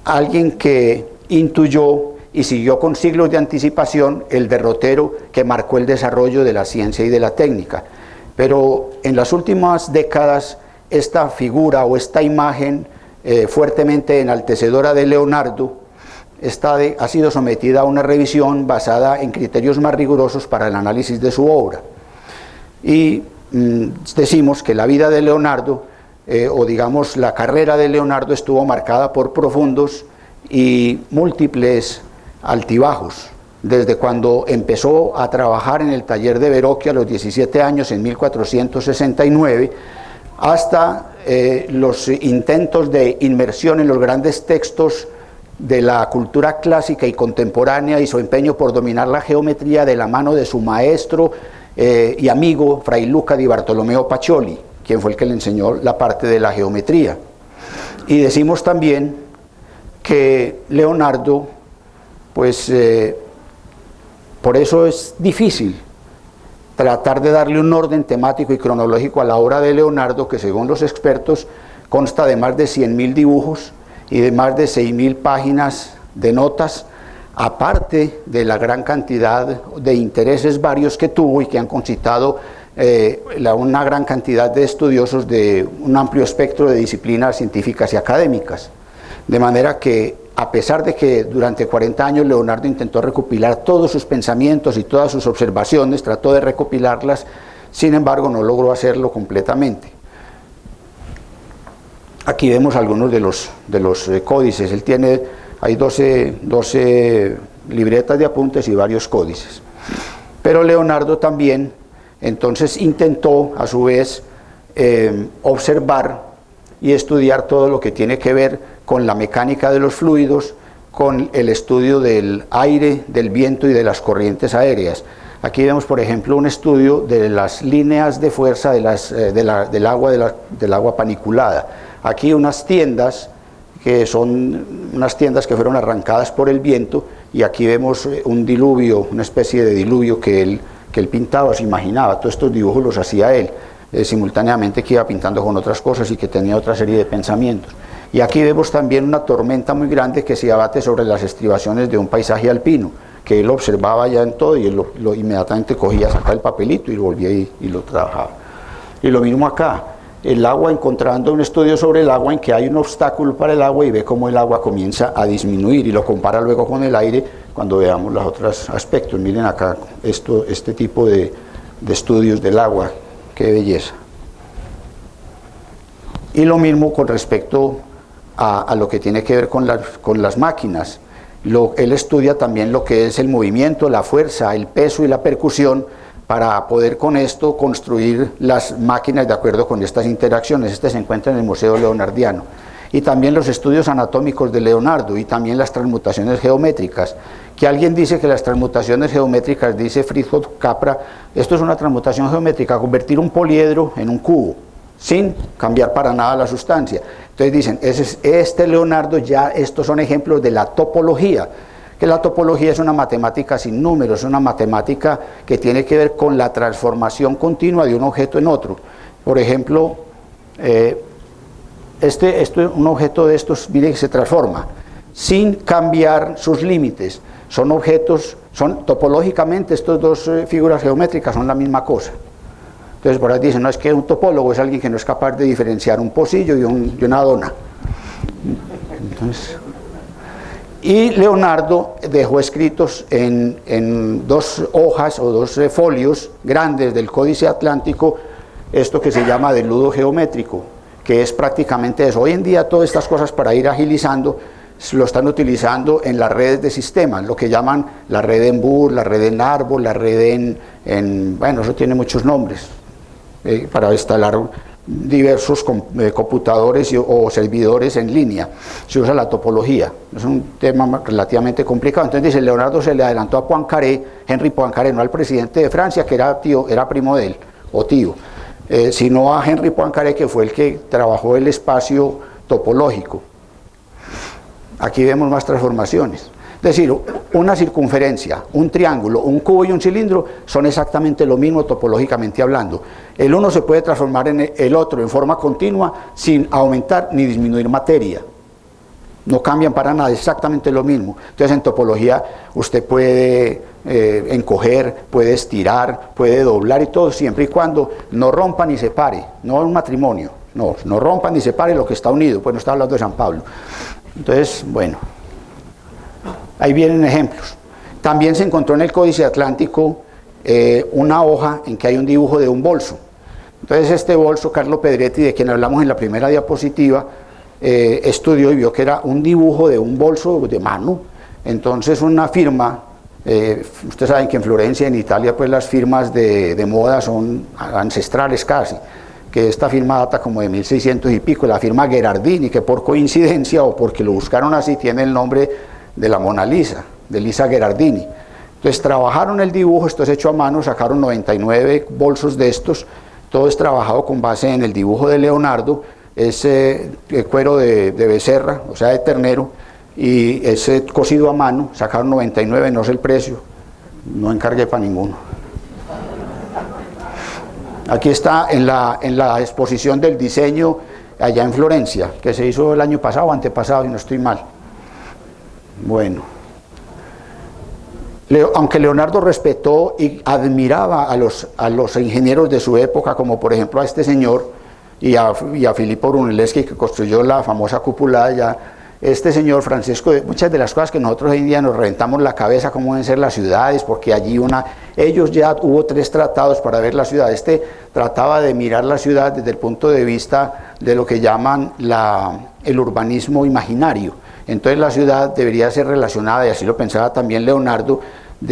Speaker 1: Alguien que intuyó y siguió con siglos de anticipación el derrotero que marcó el desarrollo de la ciencia y de la técnica. Pero en las últimas décadas esta figura o esta imagen fuertemente enaltecedora de Leonardo ha sido sometida a una revisión basada en criterios más rigurosos para el análisis de su obra. Y decimos que la vida de Leonardo, o digamos la carrera de Leonardo, estuvo marcada por profundos y múltiples altibajos. Desde cuando empezó a trabajar en el taller de Verrocchio a los 17 años en 1469, hasta los intentos de inmersión en los grandes textos de la cultura clásica y contemporánea y su empeño por dominar la geometría de la mano de su maestro y amigo Fray Luca di Bartolomeo Pacioli, quien fue el que le enseñó la parte de la geometría. Y decimos también que Leonardo, pues por eso es difícil tratar de darle un orden temático y cronológico a la obra de Leonardo, que según los expertos consta de más de 100.000 dibujos y de más de 6.000 páginas de notas, aparte de la gran cantidad de intereses varios que tuvo y que han concitado una gran cantidad de estudiosos de un amplio espectro de disciplinas científicas y académicas. De manera que, a pesar de que durante 40 años Leonardo intentó recopilar todos sus pensamientos y todas sus observaciones, trató de recopilarlas, sin embargo no logró hacerlo completamente. Aquí vemos algunos de los códices. Él hay 12 libretas de apuntes y varios códices. Pero Leonardo también entonces intentó a su vez observar y estudiar todo lo que tiene que ver con la mecánica de los fluidos, con el estudio del aire, del viento y de las corrientes aéreas. Aquí vemos, por ejemplo, un estudio de las líneas de fuerza del agua paniculada. Aquí unas tiendas que son unas tiendas que fueron arrancadas por el viento, y aquí vemos un diluvio, una especie de diluvio que él pintaba, se imaginaba. Todos estos dibujos los hacía él, simultáneamente que iba pintando con otras cosas y que tenía otra serie de pensamientos. Y aquí vemos también una tormenta muy grande que se abate sobre las estribaciones de un paisaje alpino, que él observaba ya en todo, y él lo inmediatamente cogía, sacaba el papelito y volvía y lo trabajaba. Y lo mismo acá, el agua, encontrando un estudio sobre el agua en que hay un obstáculo para el agua y ve cómo el agua comienza a disminuir, y lo compara luego con el aire cuando veamos los otros aspectos. Miren acá este tipo de estudios del agua, qué belleza. Y lo mismo con respecto a lo que tiene que ver con las máquinas. Él estudia también lo que es el movimiento, la fuerza, el peso y la percusión, para poder con esto construir las máquinas de acuerdo con estas interacciones. Este se encuentra en el Museo Leonardiano. Y también los estudios anatómicos de Leonardo, y también las transmutaciones geométricas. Que alguien dice que las transmutaciones geométricas, dice Fritjof Capra, esto es una transmutación geométrica, convertir un poliedro en un cubo, sin cambiar para nada la sustancia. Entonces dicen, Leonardo, ya estos son ejemplos de la topología, que la topología es una matemática sin números, es una matemática que tiene que ver con la transformación continua de un objeto en otro. Por ejemplo, un objeto de estos, mire que se transforma, sin cambiar sus límites. Son objetos, topológicamente, estas dos figuras geométricas son la misma cosa. Entonces por ahí dicen, no, es que un topólogo es alguien que no es capaz de diferenciar un pocillo y una dona. Entonces, y Leonardo dejó escritos en 2 hojas o 2 folios grandes del Códice Atlántico esto que se llama del ludo geométrico, que es prácticamente eso. Hoy en día todas estas cosas, para ir agilizando, lo están utilizando en las redes de sistemas, lo que llaman la red en BUR, la red en árbol, la red bueno, eso tiene muchos nombres, para instalar diversos computadores o servidores en línea. Se usa la topología, es un tema relativamente complicado. Entonces dice, Leonardo se le adelantó a Poincaré, Henri Poincaré, no al presidente de Francia, que era primo de él, o tío, sino a Henri Poincaré, que fue el que trabajó el espacio topológico. Aquí vemos más transformaciones. Es decir, una circunferencia, un triángulo, un cubo y un cilindro son exactamente lo mismo topológicamente hablando. El uno se puede transformar en el otro en forma continua sin aumentar ni disminuir materia. no cambian para nada, exactamente lo mismo. Entonces en topología usted puede encoger, puede estirar, puede doblar y todo, siempre y cuando no rompa ni separe, no un matrimonio, no rompa ni separe lo que está unido, pues no está hablando de San Pablo. Entonces, bueno, ahí vienen ejemplos. También se encontró en el Códice Atlántico una hoja en que hay un dibujo de un bolso. Entonces este bolso, Carlo Pedretti, de quien hablamos en la primera diapositiva, estudió y vio que era un dibujo de un bolso de mano. Entonces una firma, ustedes saben que en Florencia, en Italia, pues las firmas de moda son ancestrales casi, que esta firma data como de 1600 y pico, la firma Gherardini, que por coincidencia o porque lo buscaron así, tiene el nombre de la Mona Lisa, de Lisa Gherardini. Entonces trabajaron el dibujo, esto es hecho a mano, sacaron 99 bolsos de estos, todo es trabajado con base en el dibujo de Leonardo, es cuero de becerra, o sea de ternero, y es cosido a mano, sacaron 99, no sé el precio, no encargué para ninguno. Aquí está en la exposición del diseño allá en Florencia, que se hizo el año pasado o antepasado, si no estoy mal. Bueno, aunque Leonardo respetó y admiraba a los ingenieros de su época, como por ejemplo a este señor y a Filippo Brunelleschi, que construyó la famosa cúpula allá, este señor Francesco, muchas de las cosas que nosotros hoy en día nos reventamos la cabeza, cómo deben ser las ciudades, porque allí ellos ya hubo 3 tratados para ver la ciudad. Este trataba de mirar la ciudad desde el punto de vista de lo que llaman el urbanismo imaginario. Entonces la ciudad debería ser relacionada, y así lo pensaba también Leonardo,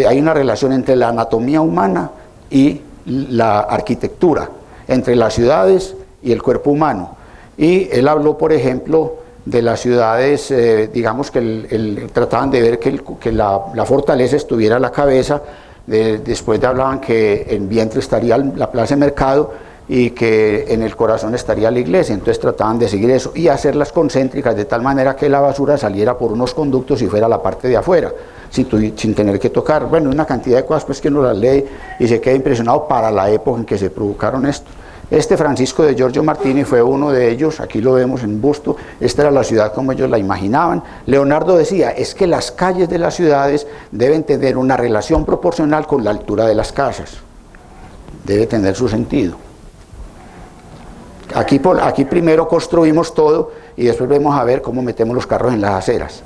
Speaker 1: hay una relación entre la anatomía humana y la arquitectura, entre las ciudades y el cuerpo humano. Y él habló, por ejemplo, de las ciudades, digamos que trataban de ver que la fortaleza estuviera a la cabeza, después hablaban que en vientre estaría la plaza de mercado y que en el corazón estaría la iglesia, entonces trataban de seguir eso y hacerlas concéntricas de tal manera que la basura saliera por unos conductos y fuera a la parte de afuera, sin tener que tocar. Bueno, una cantidad de cosas pues que uno las lee y se queda impresionado para la época en que se provocaron esto. Este Francisco de Giorgio Martini fue uno de ellos, aquí lo vemos en busto, esta era la ciudad como ellos la imaginaban. Leonardo decía, es que las calles de las ciudades deben tener una relación proporcional con la altura de las casas, debe tener su sentido. Aquí primero construimos todo y después vamos a ver cómo metemos los carros en las aceras.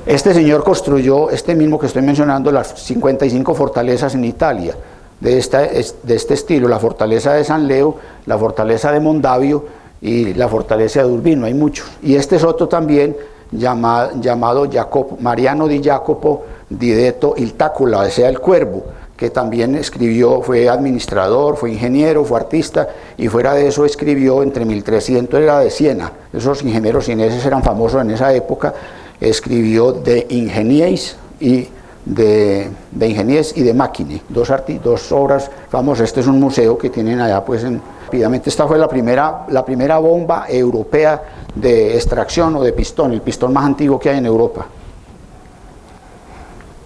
Speaker 1: Este señor construyó, este mismo que estoy mencionando, las 55 fortalezas en Italia, de este estilo, la fortaleza de San Leo, la fortaleza de Mondavio y la fortaleza de Urbino, hay muchos. Y este es otro también llamado Mariano di Jacopo di Detto il Tacula, o sea el Cuervo, que también escribió, fue administrador, fue ingeniero, fue artista, y fuera de eso escribió entre 1300, era de Siena, esos ingenieros sieneses eran famosos en esa época, escribió de Ingenies y de Ingenies y de Macchine, dos obras famosas. Este es un museo que tienen allá pues rápidamente. Esta fue la primera bomba europea de extracción o de pistón, el pistón más antiguo que hay en Europa.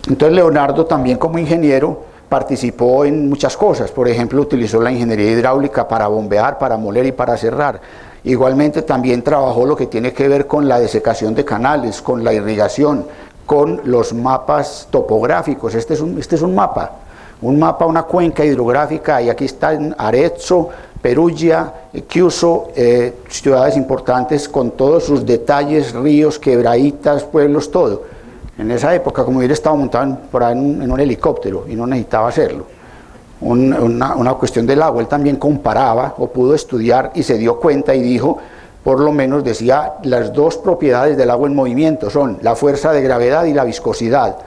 Speaker 1: Entonces Leonardo también como ingeniero participó en muchas cosas, por ejemplo utilizó la ingeniería hidráulica para bombear, para moler y para cerrar. Igualmente también trabajó lo que tiene que ver con la desecación de canales, con la irrigación, con los mapas topográficos. Este es un mapa, una cuenca hidrográfica, y aquí están Arezzo, Perugia, Chiuso, ciudades importantes con todos sus detalles, ríos, quebraditas, pueblos, todo. En esa época, como hubiera estado montado por ahí en un helicóptero y no necesitaba hacerlo. Una cuestión del agua, él también comparaba o pudo estudiar y se dio cuenta y dijo, por lo menos decía, las 2 propiedades del agua en movimiento son la fuerza de gravedad y la viscosidad,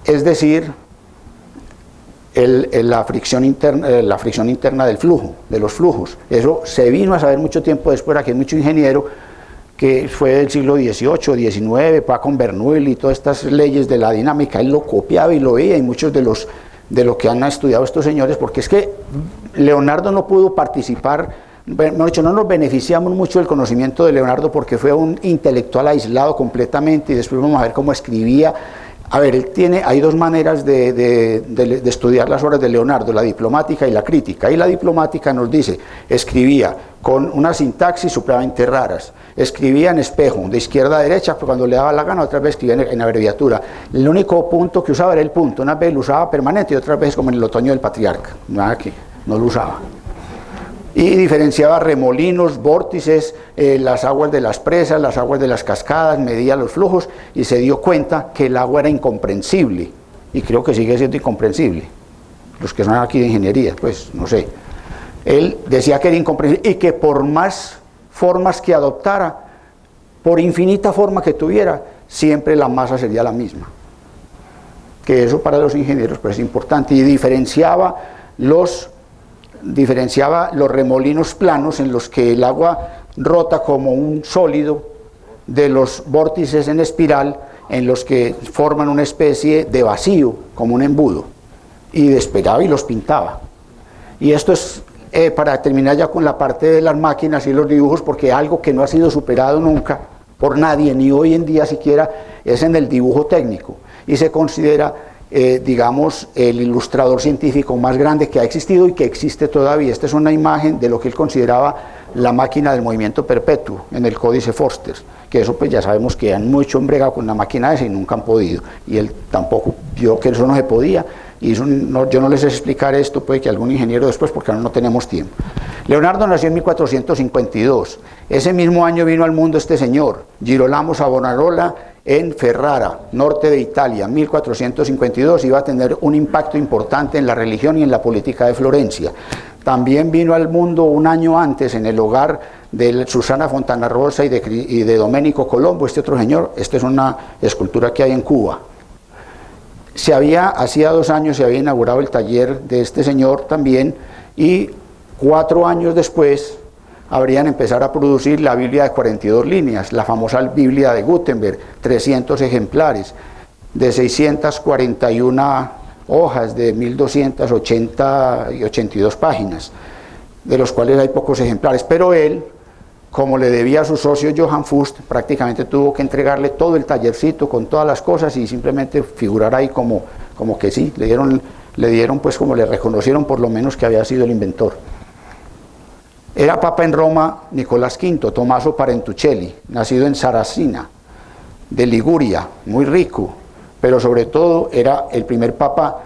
Speaker 1: es decir, la fricción interna del flujo, de los flujos. Eso se vino a saber mucho tiempo después, aquí hay mucho ingeniero que fue del siglo XVIII, XIX, con Bernoulli y todas estas leyes de la dinámica, él lo copiaba y lo veía, y muchos de lo que han estudiado estos señores, porque es que Leonardo no pudo participar, mejor dicho, no nos beneficiamos mucho del conocimiento de Leonardo porque fue un intelectual aislado completamente, y después vamos a ver cómo escribía. A ver, hay 2 maneras de estudiar las obras de Leonardo, la diplomática y la crítica. Y la diplomática nos dice, escribía con una sintaxis supremamente raras. Escribía en espejo, de izquierda a derecha, pero cuando le daba la gana, otra vez escribía en abreviatura. El único punto que usaba era el punto, una vez lo usaba permanente y otras veces como en el otoño del patriarca, nada que no lo usaba. Y diferenciaba remolinos, vórtices, las aguas de las presas, las aguas de las cascadas, medía los flujos y se dio cuenta que el agua era incomprensible, y creo que sigue siendo incomprensible. Los que son aquí de ingeniería, pues no sé. Él decía que era incomprensible y que por más formas que adoptara, por infinita forma que tuviera, siempre la masa sería la misma. Que eso para los ingenieros pues es importante, y diferenciaba los remolinos planos en los que el agua rota como un sólido de los vórtices en espiral en los que forman una especie de vacío, como un embudo, y despegaba y los pintaba. Y esto es para terminar ya con la parte de las máquinas y los dibujos, porque algo que no ha sido superado nunca por nadie, ni hoy en día siquiera, es en el dibujo técnico, y se considera digamos, el ilustrador científico más grande que ha existido y que existe todavía. Esta es una imagen de lo que él consideraba la máquina del movimiento perpetuo en el códice Forster, que eso pues ya sabemos que han mucho embregado con la máquina esa y nunca han podido, y él tampoco vio que eso no se podía, y eso yo no les sé explicar esto, puede que algún ingeniero después, porque ahora no tenemos tiempo. Leonardo nació en 1452, ese mismo año vino al mundo este señor, Girolamo Savonarola, en Ferrara, norte de Italia, 1452, iba a tener un impacto importante en la religión y en la política de Florencia. También vino al mundo un año antes en el hogar de Susana Fontana Rosa y de Domenico Colombo, este otro señor. Esta es una escultura que hay en Cuba. Hacía 2 años se había inaugurado el taller de este señor también, y 4 años después habrían empezado a producir la Biblia de 42 líneas, la famosa Biblia de Gutenberg, 300 ejemplares, de 641 hojas, de 1280 y 82 páginas, de los cuales hay pocos ejemplares, pero él, como le debía a su socio Johann Fust, prácticamente tuvo que entregarle todo el tallercito con todas las cosas y simplemente figurar ahí como que sí, le dieron pues como le reconocieron por lo menos que había sido el inventor. Era papa en Roma Nicolás V, Tommaso Parentuccelli, nacido en Saracina, de Liguria, muy rico, pero sobre todo era el primer papa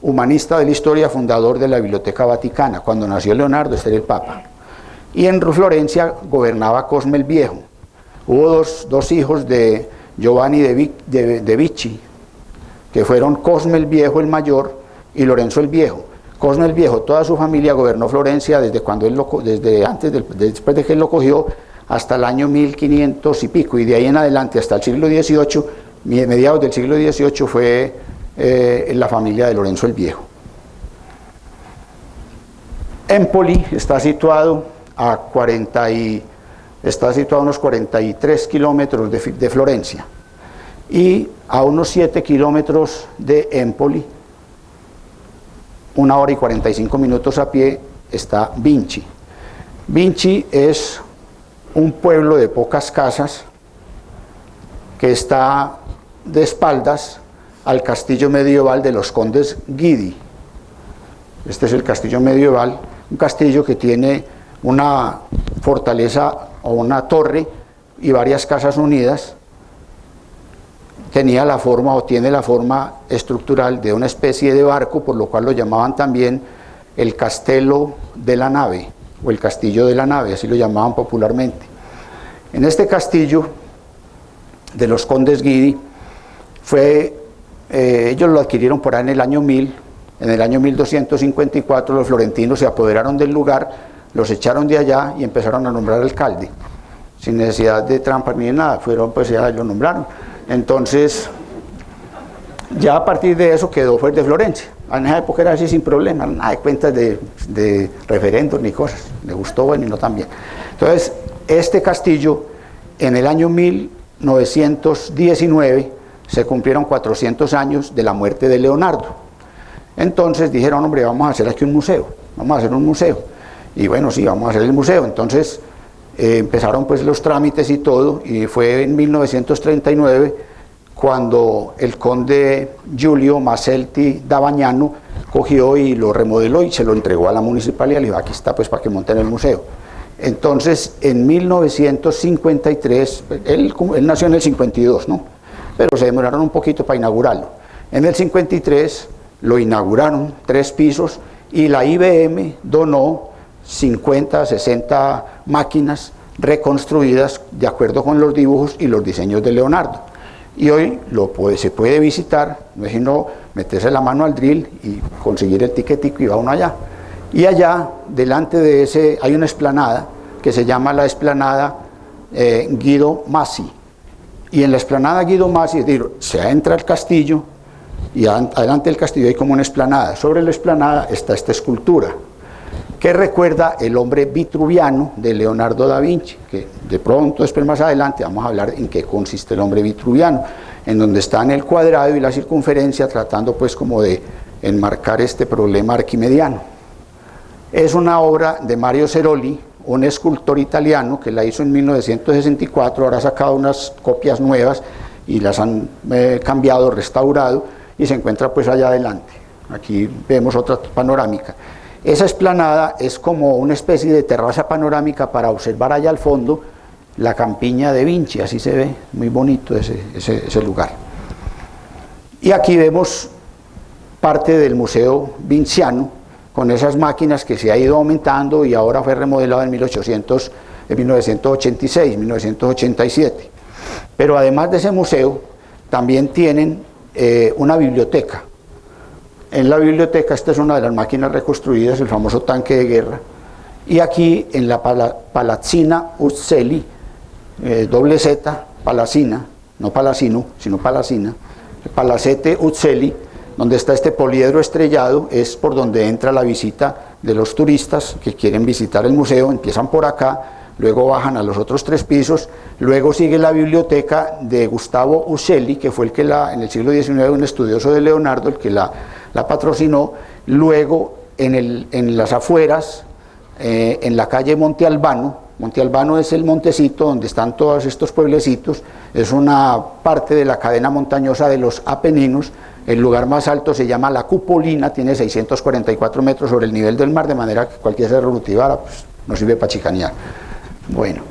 Speaker 1: humanista de la historia, fundador de la Biblioteca Vaticana. Cuando nació Leonardo, este era el papa. Y en Florencia gobernaba Cosme el Viejo. Hubo dos hijos de Giovanni de Vicci, que fueron Cosme el Viejo el mayor y Lorenzo el Viejo. Cosme el Viejo, toda su familia gobernó Florencia después de que él lo cogió hasta el año 1500 y pico, y de ahí en adelante hasta el siglo XVIII, mediados del siglo XVIII, fue la familia de Lorenzo el Viejo. Empoli está situado a unos 43 kilómetros de Florencia, y a unos 7 kilómetros de Empoli, 1 hora y 45 minutos a pie, está Vinci. Vinci es un pueblo de pocas casas que está de espaldas al castillo medieval de los condes Guidi. Este es el castillo medieval, un castillo que tiene una fortaleza o una torre y varias casas unidas. Tenía la forma, o tiene la forma estructural de una especie de barco, por lo cual lo llamaban también el Castello de la Nave, o el Castillo de la Nave, así lo llamaban popularmente. En este castillo de los condes Guidi, ellos lo adquirieron por ahí en el año 1000, en el año 1254 los florentinos se apoderaron del lugar, los echaron de allá y empezaron a nombrar alcalde, sin necesidad de trampas ni de nada, ya lo nombraron. Entonces, ya a partir de eso quedó fuera de Florencia. En esa época era así sin problema, nada de cuentas de referendos ni cosas, le gustó bueno y no tan bien. Entonces, este castillo, en el año 1919, se cumplieron 400 años de la muerte de Leonardo. Entonces dijeron, hombre, vamos a hacer aquí un museo, vamos a hacer un museo. Y bueno, sí, vamos a hacer el museo. Entonces, empezaron pues los trámites y todo, y fue en 1939 cuando el conde Giulio Maselti da Bagnano cogió y lo remodeló y se lo entregó a la municipalidad. Le dijo, aquí está pues para que monten el museo. Entonces, en 1953, él nació en el 52, ¿no? Pero se demoraron un poquito para inaugurarlo. En el 53 lo inauguraron, 3 pisos, y la IBM donó 50, 60 máquinas reconstruidas de acuerdo con los dibujos y los diseños de Leonardo. Y hoy se puede visitar, no es sino meterse la mano al drill y conseguir el tiquetico y va uno allá. Y allá, delante de ese, hay una explanada que se llama la explanada Guido Masi. Y en la explanada Guido Masi, es decir, se entra al castillo y adelante del castillo hay como una explanada. Sobre la explanada está esta escultura que recuerda el hombre vitruviano de Leonardo da Vinci, que de pronto después más adelante vamos a hablar en qué consiste el hombre vitruviano, en donde está en el cuadrado y la circunferencia tratando pues como de enmarcar este problema arquimediano. Es una obra de Mario Ceroli, un escultor italiano que la hizo en 1964, ahora ha sacado unas copias nuevas y las han cambiado, restaurado, y se encuentra pues allá adelante. Aquí vemos otra panorámica. Esa explanada es como una especie de terraza panorámica para observar allá al fondo la campiña de Vinci, así se ve, muy bonito ese lugar. Y aquí vemos parte del Museo Vinciano, con esas máquinas que se ha ido aumentando y ahora fue remodelado en 1986, 1987. Pero además de ese museo, también tienen una biblioteca. En la biblioteca, esta es una de las máquinas reconstruidas, el famoso tanque de guerra. Y aquí en la Palazzina Uzzelli, doble Z, Palazzina, no Palacino, sino Palazzina, Palacete Uzzelli, donde está este poliedro estrellado, es por donde entra la visita de los turistas que quieren visitar el museo. Empiezan por acá, luego bajan a los otros 3 pisos, luego sigue la biblioteca de Gustavo Uccelli, que fue el que en el siglo XIX, un estudioso de Leonardo, el que la patrocinó. Luego en las afueras, en la calle Monte Albano. Monte Albano es el montecito donde están todos estos pueblecitos, es una parte de la cadena montañosa de los Apeninos. El lugar más alto se llama La Cupolina, tiene 644 metros sobre el nivel del mar, de manera que cualquier cerro Rutivara pues, no sirve para chicanear. Bueno,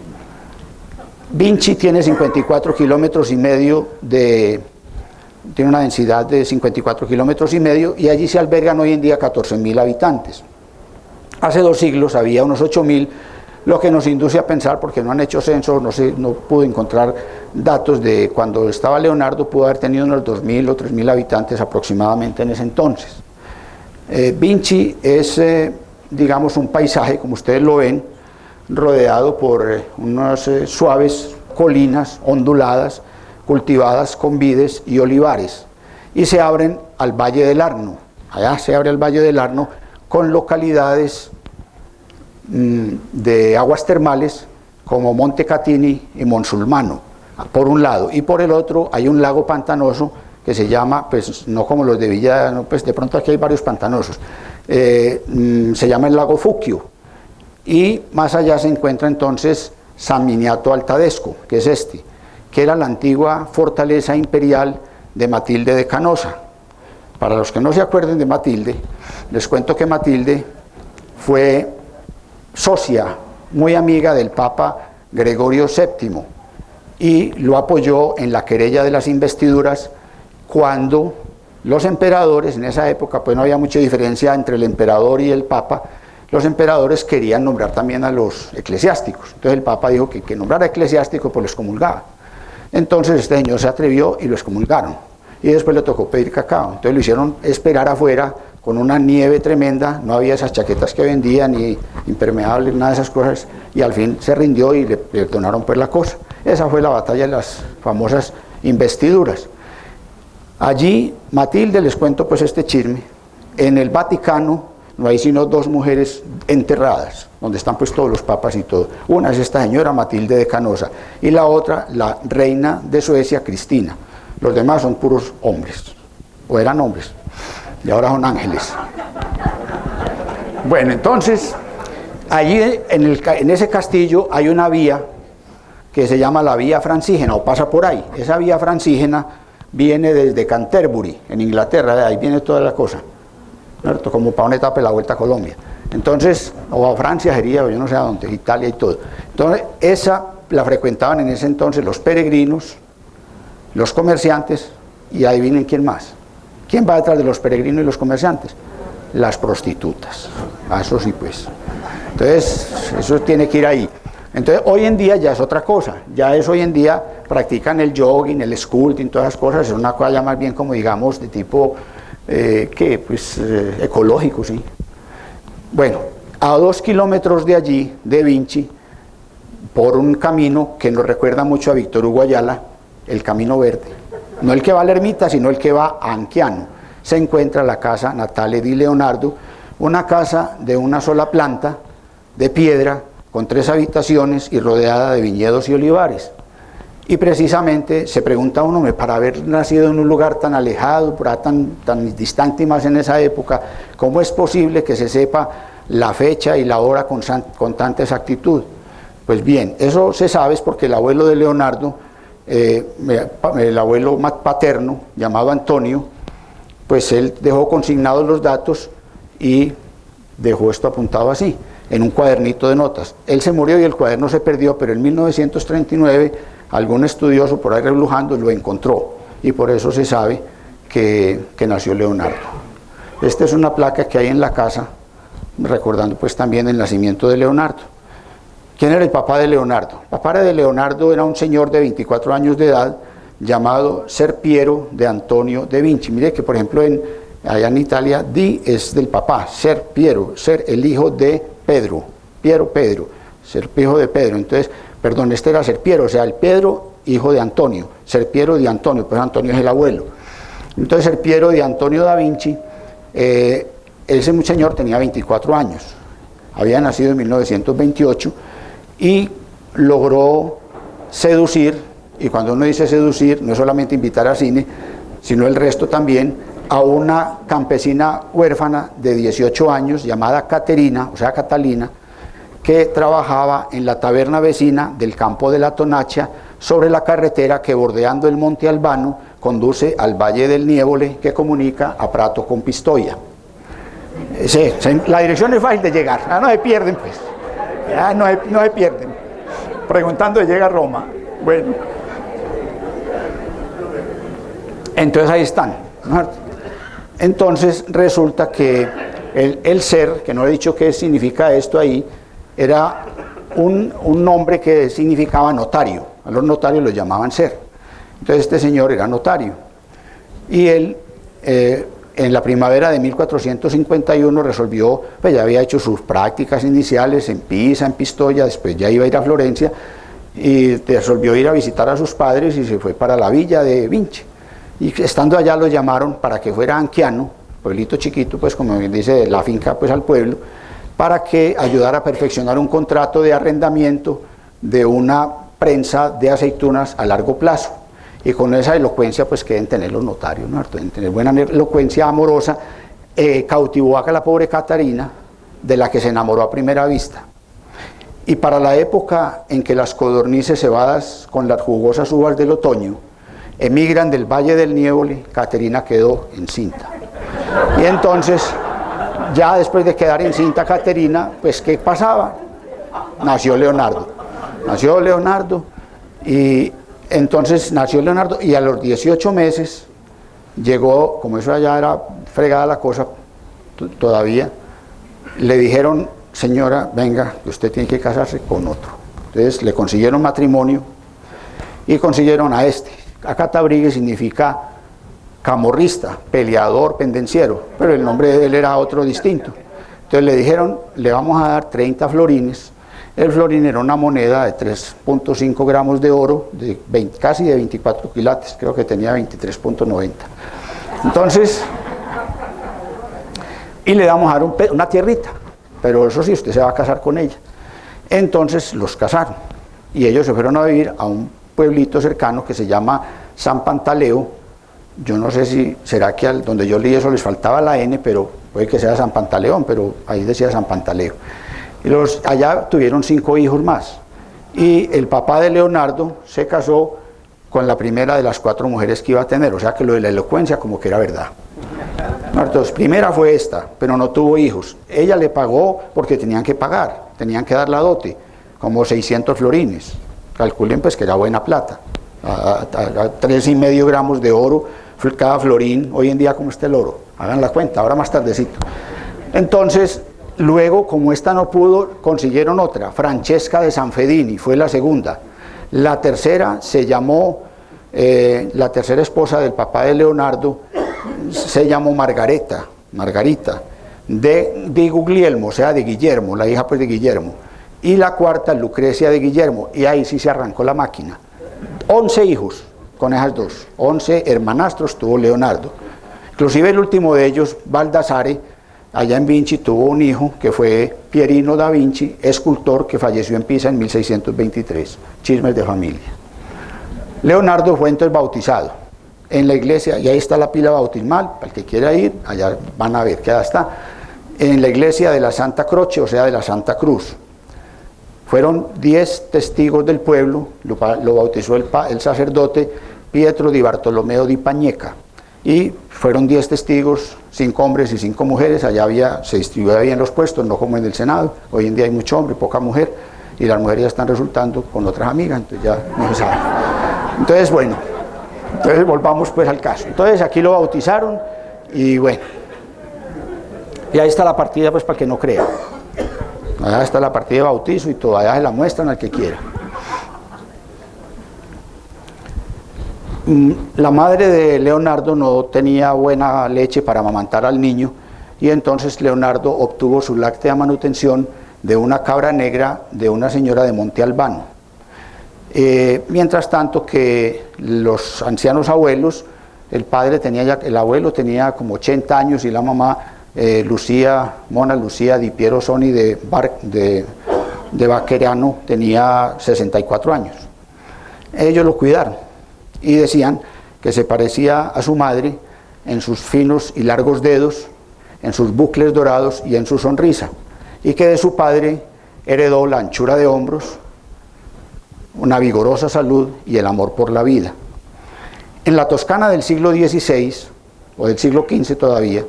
Speaker 1: Vinci tiene 54 kilómetros y medio tiene una densidad de 54 kilómetros y medio, y allí se albergan hoy en día 14.000 habitantes. Hace 2 siglos había unos 8.000, lo que nos induce a pensar, porque no han hecho censo, no pude encontrar datos de cuando estaba Leonardo, pudo haber tenido unos 2.000 o 3.000 habitantes aproximadamente en ese entonces. Vinci es, digamos, un paisaje, como ustedes lo ven, rodeado por unas suaves colinas onduladas, cultivadas con vides y olivares, y se abren al Valle del Arno. Allá se abre el Valle del Arno con localidades de aguas termales como Monte Catini y Monsulmano, por un lado, y por el otro hay un lago pantanoso que se llama, pues no como los de Villa, no, pues de pronto aquí hay varios pantanosos, se llama el lago Fucchio, y más allá se encuentra entonces San Miniato al Tadesco, que es que era la antigua fortaleza imperial de Matilde de Canosa. Para los que no se acuerden de Matilde, les cuento que Matilde fue socia, muy amiga del Papa Gregorio VII, y lo apoyó en la querella de las investiduras cuando los emperadores, en esa época pues no había mucha diferencia entre el emperador y el Papa, los emperadores querían nombrar también a los eclesiásticos. Entonces el Papa dijo que nombrara eclesiástico pues lo excomulgaba. Entonces este señor se atrevió y lo excomulgaron, y después le tocó pedir cacao. Entonces lo hicieron esperar afuera con una nieve tremenda, no había esas chaquetas que vendían, ni impermeables, nada de esas cosas, y al fin se rindió y le perdonaron pues la cosa. Esa fue la batalla de las famosas investiduras. Allí, Matilde, les cuento pues este chisme, en el Vaticano no hay sino 2 mujeres enterradas, donde están pues todos los papas y todo. Una es esta señora Matilde de Canosa, y la otra, la reina de Suecia, Cristina. Los demás son puros hombres, o eran hombres, y ahora son ángeles. Bueno, entonces, allí en ese castillo hay una vía que se llama la Vía Francígena, o pasa por ahí. Esa Vía Francígena viene desde Canterbury, en Inglaterra, de ahí viene toda la cosa, ¿cierto? Como para una etapa de la Vuelta a Colombia. Entonces, o a Francia sería, o yo no sé a dónde, Italia y todo. Entonces, esa la frecuentaban en ese entonces los peregrinos, los comerciantes, y adivinen quién más. ¿Quién va detrás de los peregrinos y los comerciantes? Las prostitutas. Eso sí, pues. Entonces, eso tiene que ir ahí. Entonces, hoy en día ya es otra cosa. Ya es hoy en día, practican el jogging, el sculpting, todas esas cosas. Es una cosa ya más bien como, digamos, de tipo, ecológico, sí. Bueno, a 2 kilómetros de allí, de Vinci, por un camino que nos recuerda mucho a Víctor Hugo Ayala, el Camino Verde. No el que va a la ermita, sino el que va a Anchiano. Se encuentra la casa Natale di Leonardo, una casa de una sola planta, de piedra, con 3 habitaciones y rodeada de viñedos y olivares. Y precisamente se pregunta uno, para haber nacido en un lugar tan alejado, tan distante y más en esa época, ¿cómo es posible que se sepa la fecha y la hora con tanta exactitud? Pues bien, eso se sabe es porque el abuelo de Leonardo, el abuelo paterno, llamado Antonio, pues él dejó consignados los datos y dejó esto apuntado así, en un cuadernito de notas. Él se murió y el cuaderno se perdió, pero en 1939 algún estudioso por ahí reblujando lo encontró y por eso se sabe que nació Leonardo. Esta es una placa que hay en la casa recordando pues también el nacimiento de Leonardo. ¿Quién era el papá de Leonardo? El papá de Leonardo era un señor de 24 años de edad llamado Ser Piero de Antonio de Vinci. Mire que por ejemplo allá en Italia, Di es del papá, Ser Piero, Ser el hijo de Pedro, Pedro, Ser hijo de Pedro. Entonces, perdón, este era Ser Piero, o sea, el Pedro hijo de Antonio, Ser Piero de Antonio, pues Antonio es el abuelo. Entonces Ser Piero de Antonio da Vinci, ese señor tenía 24 años, había nacido en 1928 y logró seducir, y cuando uno dice seducir, no es solamente invitar al cine, sino el resto también, a una campesina huérfana de 18 años llamada Caterina, o sea Catalina, que trabajaba en la taberna vecina del campo de la Tonaccia, sobre la carretera que bordeando el monte Albano conduce al Valle del Nievole, que comunica a Prato con Pistoia. Sí, la dirección es fácil de llegar, no se pierden pues, no se pierden, preguntando llega a Roma. Bueno, entonces ahí están, ¿no? Entonces resulta que el ser, que no he dicho qué significa esto ahí, era un nombre que significaba notario. A los notarios los llamaban ser. Entonces este señor era notario. Y él, en la primavera de 1451 resolvió, pues ya había hecho sus prácticas iniciales en Pisa, en Pistoia, después ya iba a ir a Florencia, y resolvió ir a visitar a sus padres y se fue para la villa de Vinci. Y estando allá lo llamaron para que fuera a Anchiano, pueblito chiquito, pues como dice la finca, pues al pueblo, para que ayudara a perfeccionar un contrato de arrendamiento de una prensa de aceitunas a largo plazo. Y con esa elocuencia pues que deben tener los notarios, ¿no? Deben tener buena elocuencia amorosa, cautivó a la pobre Catarina, de la que se enamoró a primera vista. Y para la época en que las codornices cebadas con las jugosas uvas del otoño emigran del Valle del Nievole, Caterina quedó encinta. Y entonces, ya después de quedar encinta Caterina, pues ¿qué pasaba? Nació Leonardo. Nació Leonardo y entonces nació Leonardo y a los 18 meses llegó, como eso allá era fregada la cosa todavía, le dijeron, señora, venga, usted tiene que casarse con otro. Entonces le consiguieron matrimonio y consiguieron a este. Catabrigue significa camorrista, peleador, pendenciero, pero el nombre de él era otro distinto. Entonces le dijeron, le vamos a dar 30 florines. El florín era una moneda de 3.5 gramos de oro, casi de 24 quilates, creo que tenía 23.90. Entonces, y le vamos a dar una tierrita, pero eso sí, usted se va a casar con ella. Entonces los casaron y ellos se fueron a vivir a un pueblito cercano que se llama San Pantaleo. Yo no sé si será que donde yo leí eso les faltaba la N, pero puede que sea San Pantaleón, pero ahí decía San Pantaleo. Y allá tuvieron 5 hijos más. Y el papá de Leonardo se casó con la primera de las 4 mujeres que iba a tener, o sea que lo de la elocuencia como que era verdad. Entonces, primera fue esta, pero no tuvo hijos. Ella le pagó porque tenían que pagar, tenían que dar la dote, como 600 florines. Calculen pues que era buena plata. A 3,5 gramos de oro cada florín. Hoy en día, ¿cómo está el oro? Hagan la cuenta, ahora más tardecito. Entonces, luego, como esta no pudo, consiguieron otra, Francesca de Sanfedini, fue la segunda. La tercera se llamó, la tercera esposa del papá de Leonardo, se llamó Margarita, de Guglielmo, o sea, de Guillermo, la hija pues de Guillermo. Y la cuarta, Lucrecia de Guillermo, y ahí sí se arrancó la máquina. 11 hijos con esas dos, 11 hermanastros tuvo Leonardo. Inclusive el último de ellos, Baldassare, allá en Vinci, tuvo un hijo que fue Pierino da Vinci, escultor que falleció en Pisa en 1623. Chismes de familia. Leonardo fue entonces bautizado en la iglesia, y ahí está la pila bautismal, para el que quiera ir, allá van a ver que allá está, en la iglesia de la Santa Croce, o sea, de la Santa Cruz. Fueron 10 testigos del pueblo, lo bautizó el sacerdote Pietro di Bartolomeo di Pañeca, y fueron 10 testigos, 5 hombres y 5 mujeres, allá se distribuía bien los puestos, no como en el Senado, hoy en día hay mucho hombre, poca mujer, y las mujeres ya están resultando con otras amigas, entonces ya no se sabe. Entonces, bueno, entonces volvamos pues al caso. Entonces aquí lo bautizaron, y bueno, y ahí está la partida pues para que no crea. Allá está la partida de bautizo y todavía se la muestran al que quiera. La madre de Leonardo no tenía buena leche para amamantar al niño, y entonces Leonardo obtuvo su láctea manutención de una cabra negra de una señora de Monte Albano. Mientras tanto que los ancianos abuelos, el abuelo tenía como 80 años y la mamá Mona Lucía di Piero Soni de Baqueriano tenía 64 años. Ellos lo cuidaron y decían que se parecía a su madre en sus finos y largos dedos, en sus bucles dorados y en su sonrisa, y que de su padre heredó la anchura de hombros, una vigorosa salud y el amor por la vida. En la Toscana del siglo XVI, o del siglo XV todavía,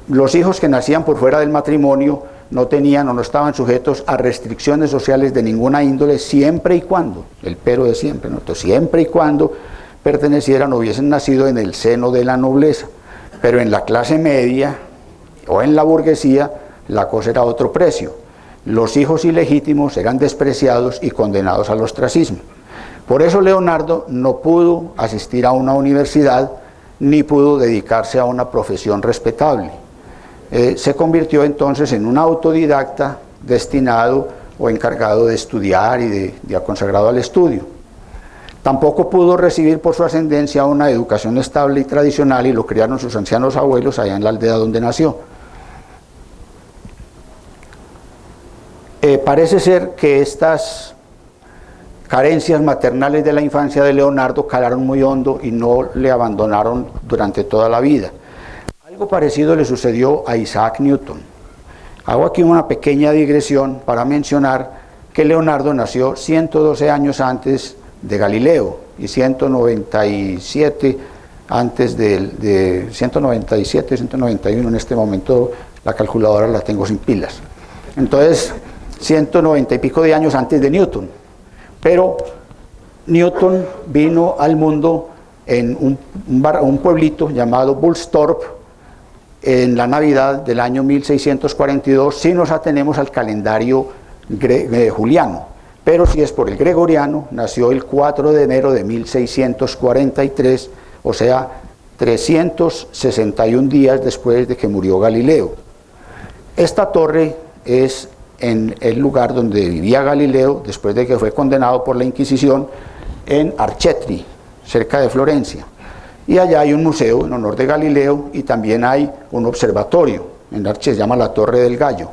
Speaker 1: los hijos que nacían por fuera del matrimonio no tenían o no estaban sujetos a restricciones sociales de ninguna índole, siempre y cuando, el pero de siempre, ¿no? Entonces, siempre y cuando pertenecieran o hubiesen nacido en el seno de la nobleza. Pero en la clase media o en la burguesía la cosa era otro precio. Los hijos ilegítimos eran despreciados y condenados al ostracismo. Por eso Leonardo no pudo asistir a una universidad ni pudo dedicarse a una profesión respetable. Se convirtió entonces en un autodidacta destinado o encargado de estudiar y de consagrado al estudio. Tampoco pudo recibir por su ascendencia una educación estable y tradicional, y lo criaron sus ancianos abuelos allá en la aldea donde nació. Parece ser que estas carencias maternales de la infancia de Leonardo calaron muy hondo y no le abandonaron durante toda la vida. Algo parecido le sucedió a Isaac Newton. Hago aquí una pequeña digresión para mencionar que Leonardo nació 112 años antes de Galileo y 197 antes de 197, 191, en este momento la calculadora la tengo sin pilas. Entonces, 190 y pico de años antes de Newton. Pero Newton vino al mundo en un pueblito llamado Bullstorp en la Navidad del año 1642, si nos atenemos al calendario juliano. Pero si es por el gregoriano, nació el 4 de enero de 1643, o sea, 361 días después de que murió Galileo. Esta torre es en el lugar donde vivía Galileo después de que fue condenado por la Inquisición, en Arcetri, cerca de Florencia. Y allá hay un museo en honor de Galileo y también hay un observatorio en Arcetri, se llama la Torre del Galo.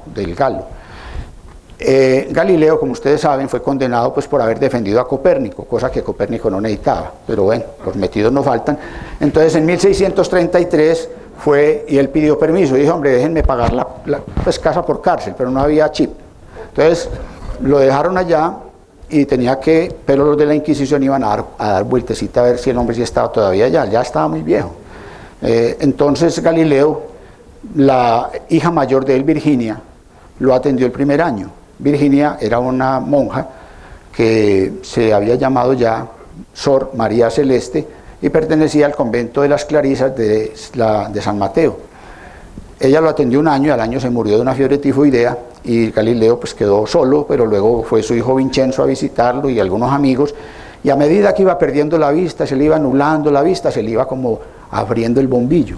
Speaker 1: Galileo, como ustedes saben, fue condenado pues por haber defendido a Copérnico, cosa que Copérnico no necesitaba, pero bueno, los metidos no faltan. Entonces en 1633 fue y él pidió permiso, dijo, hombre, déjenme pagar la pues, casa por cárcel, pero no había chip. Entonces lo dejaron allá y pero los de la Inquisición iban a dar vueltecita a ver si el hombre sí estaba todavía allá, ya estaba muy viejo. Entonces Galileo, la hija mayor de él, Virginia, lo atendió el primer año. Virginia era una monja que se había llamado ya Sor María Celeste y pertenecía al convento de las Clarisas de San Mateo. Ella lo atendió un año y al año se murió de una fiebre tifoidea y Galileo pues quedó solo, pero luego fue su hijo Vincenzo a visitarlo y algunos amigos, y a medida que iba perdiendo la vista, se le iba nublando la vista, se le iba como abriendo el bombillo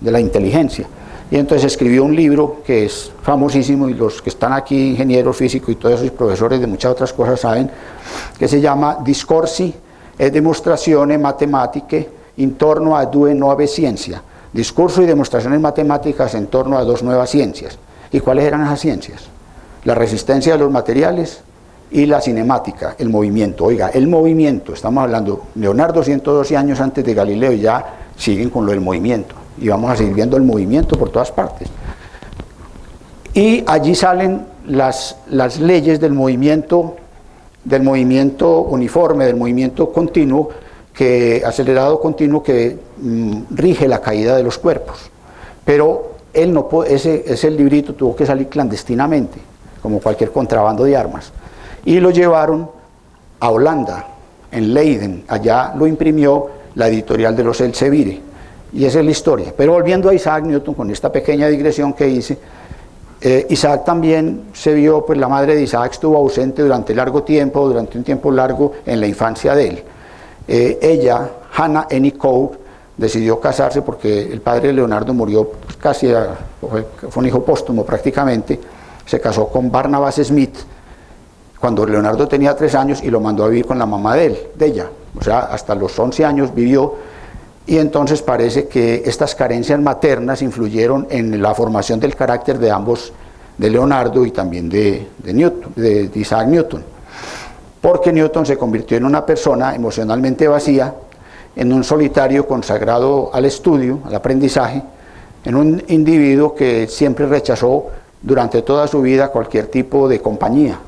Speaker 1: de la inteligencia. Y entonces escribió un libro que es famosísimo, y los que están aquí, ingenieros físicos y todos esos profesores de muchas otras cosas saben, que se llama Discorsi e Dimostrazione Matematiche intorno a due nuove scienze. Discurso y demostraciones matemáticas en torno a dos nuevas ciencias. ¿Y cuáles eran esas ciencias? La resistencia de los materiales y la cinemática, el movimiento. Oiga, el movimiento, estamos hablando, Leonardo 112 años antes de Galileo ya siguen con lo del movimiento. Y vamos a seguir viendo el movimiento por todas partes. Y allí salen las leyes del movimiento uniforme, del movimiento continuo, acelerado continuo, que rige la caída de los cuerpos. Pero él no puede, ese librito tuvo que salir clandestinamente, como cualquier contrabando de armas. Y lo llevaron a Holanda, en Leiden. Allá lo imprimió la editorial de los Elsevier. Y esa es la historia. Pero volviendo a Isaac Newton, con esta pequeña digresión que hice, Isaac también se vio, pues la madre de Isaac estuvo ausente durante un tiempo largo en la infancia de él. Ella, Hannah Annie Coe, decidió casarse porque el padre de Leonardo murió casi, fue un hijo póstumo prácticamente. Se casó con Barnabas Smith cuando Leonardo tenía 3 años y lo mandó a vivir con la mamá de ella. O sea, hasta los 11 años vivió. Y entonces parece que estas carencias maternas influyeron en la formación del carácter de ambos, de Leonardo y también de Isaac Newton. Porque Newton se convirtió en una persona emocionalmente vacía, en un solitario consagrado al estudio, al aprendizaje, en un individuo que siempre rechazó durante toda su vida cualquier tipo de compañía,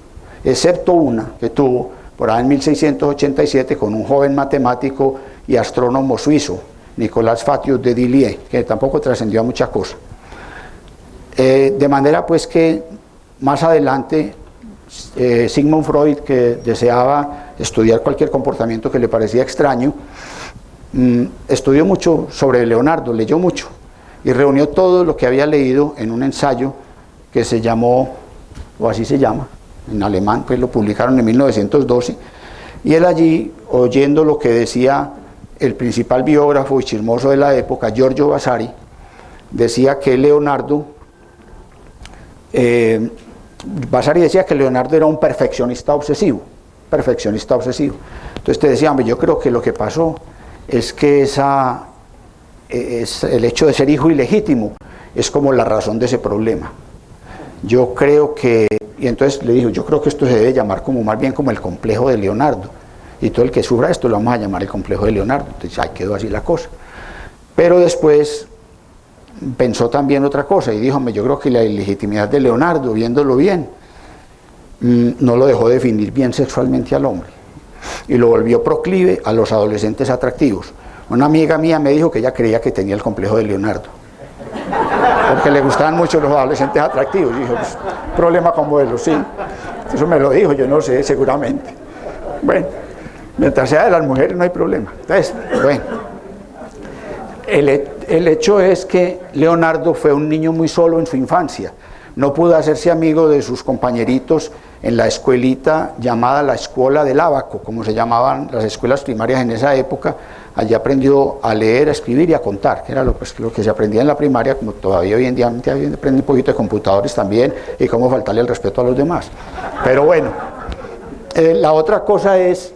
Speaker 1: excepto una que tuvo por ahí en 1687 con un joven matemático y astrónomo suizo, Nicolas Fatius de Dillier, que tampoco trascendió a mucha cosa. De manera pues que más adelante Sigmund Freud, que deseaba estudiar cualquier comportamiento que le parecía extraño, estudió mucho sobre Leonardo, leyó mucho y reunió todo lo que había leído en un ensayo que se llamó, o así se llama, en alemán, pues lo publicaron en 1912, y él allí, oyendo lo que decía el principal biógrafo y chismoso de la época, Giorgio Vasari, decía que Vasari decía que Leonardo era un perfeccionista obsesivo. Entonces te decía, hombre, yo creo que lo que pasó es que el hecho de ser hijo ilegítimo es como la razón de ese problema. Yo creo que, y entonces le dijo, yo creo que esto se debe llamar como más bien como el complejo de Leonardo. Y todo el que sufra esto lo vamos a llamar el complejo de Leonardo. Entonces ahí quedó así la cosa. Pero después pensó también otra cosa y dijo, yo creo que la ilegitimidad de Leonardo, viéndolo bien, no lo dejó definir bien sexualmente al hombre. Y lo volvió proclive a los adolescentes atractivos. Una amiga mía me dijo que ella creía que tenía el complejo de Leonardo, porque le gustaban mucho los adolescentes atractivos. Y dijo, pues, problema con modelos, sí. Eso me lo dijo, yo no sé, seguramente. Bueno, mientras sea de las mujeres no hay problema. Entonces, bueno, el hecho es que Leonardo fue un niño muy solo en su infancia. No pudo hacerse amigo de sus compañeritos en la escuelita llamada la Escuela del Ábaco, como se llamaban las escuelas primarias en esa época. Allí aprendió a leer, a escribir y a contar, que era lo que se aprendía en la primaria, como todavía hoy en día aprende un poquito de computadores también, y cómo faltarle el respeto a los demás. Pero bueno, la otra cosa es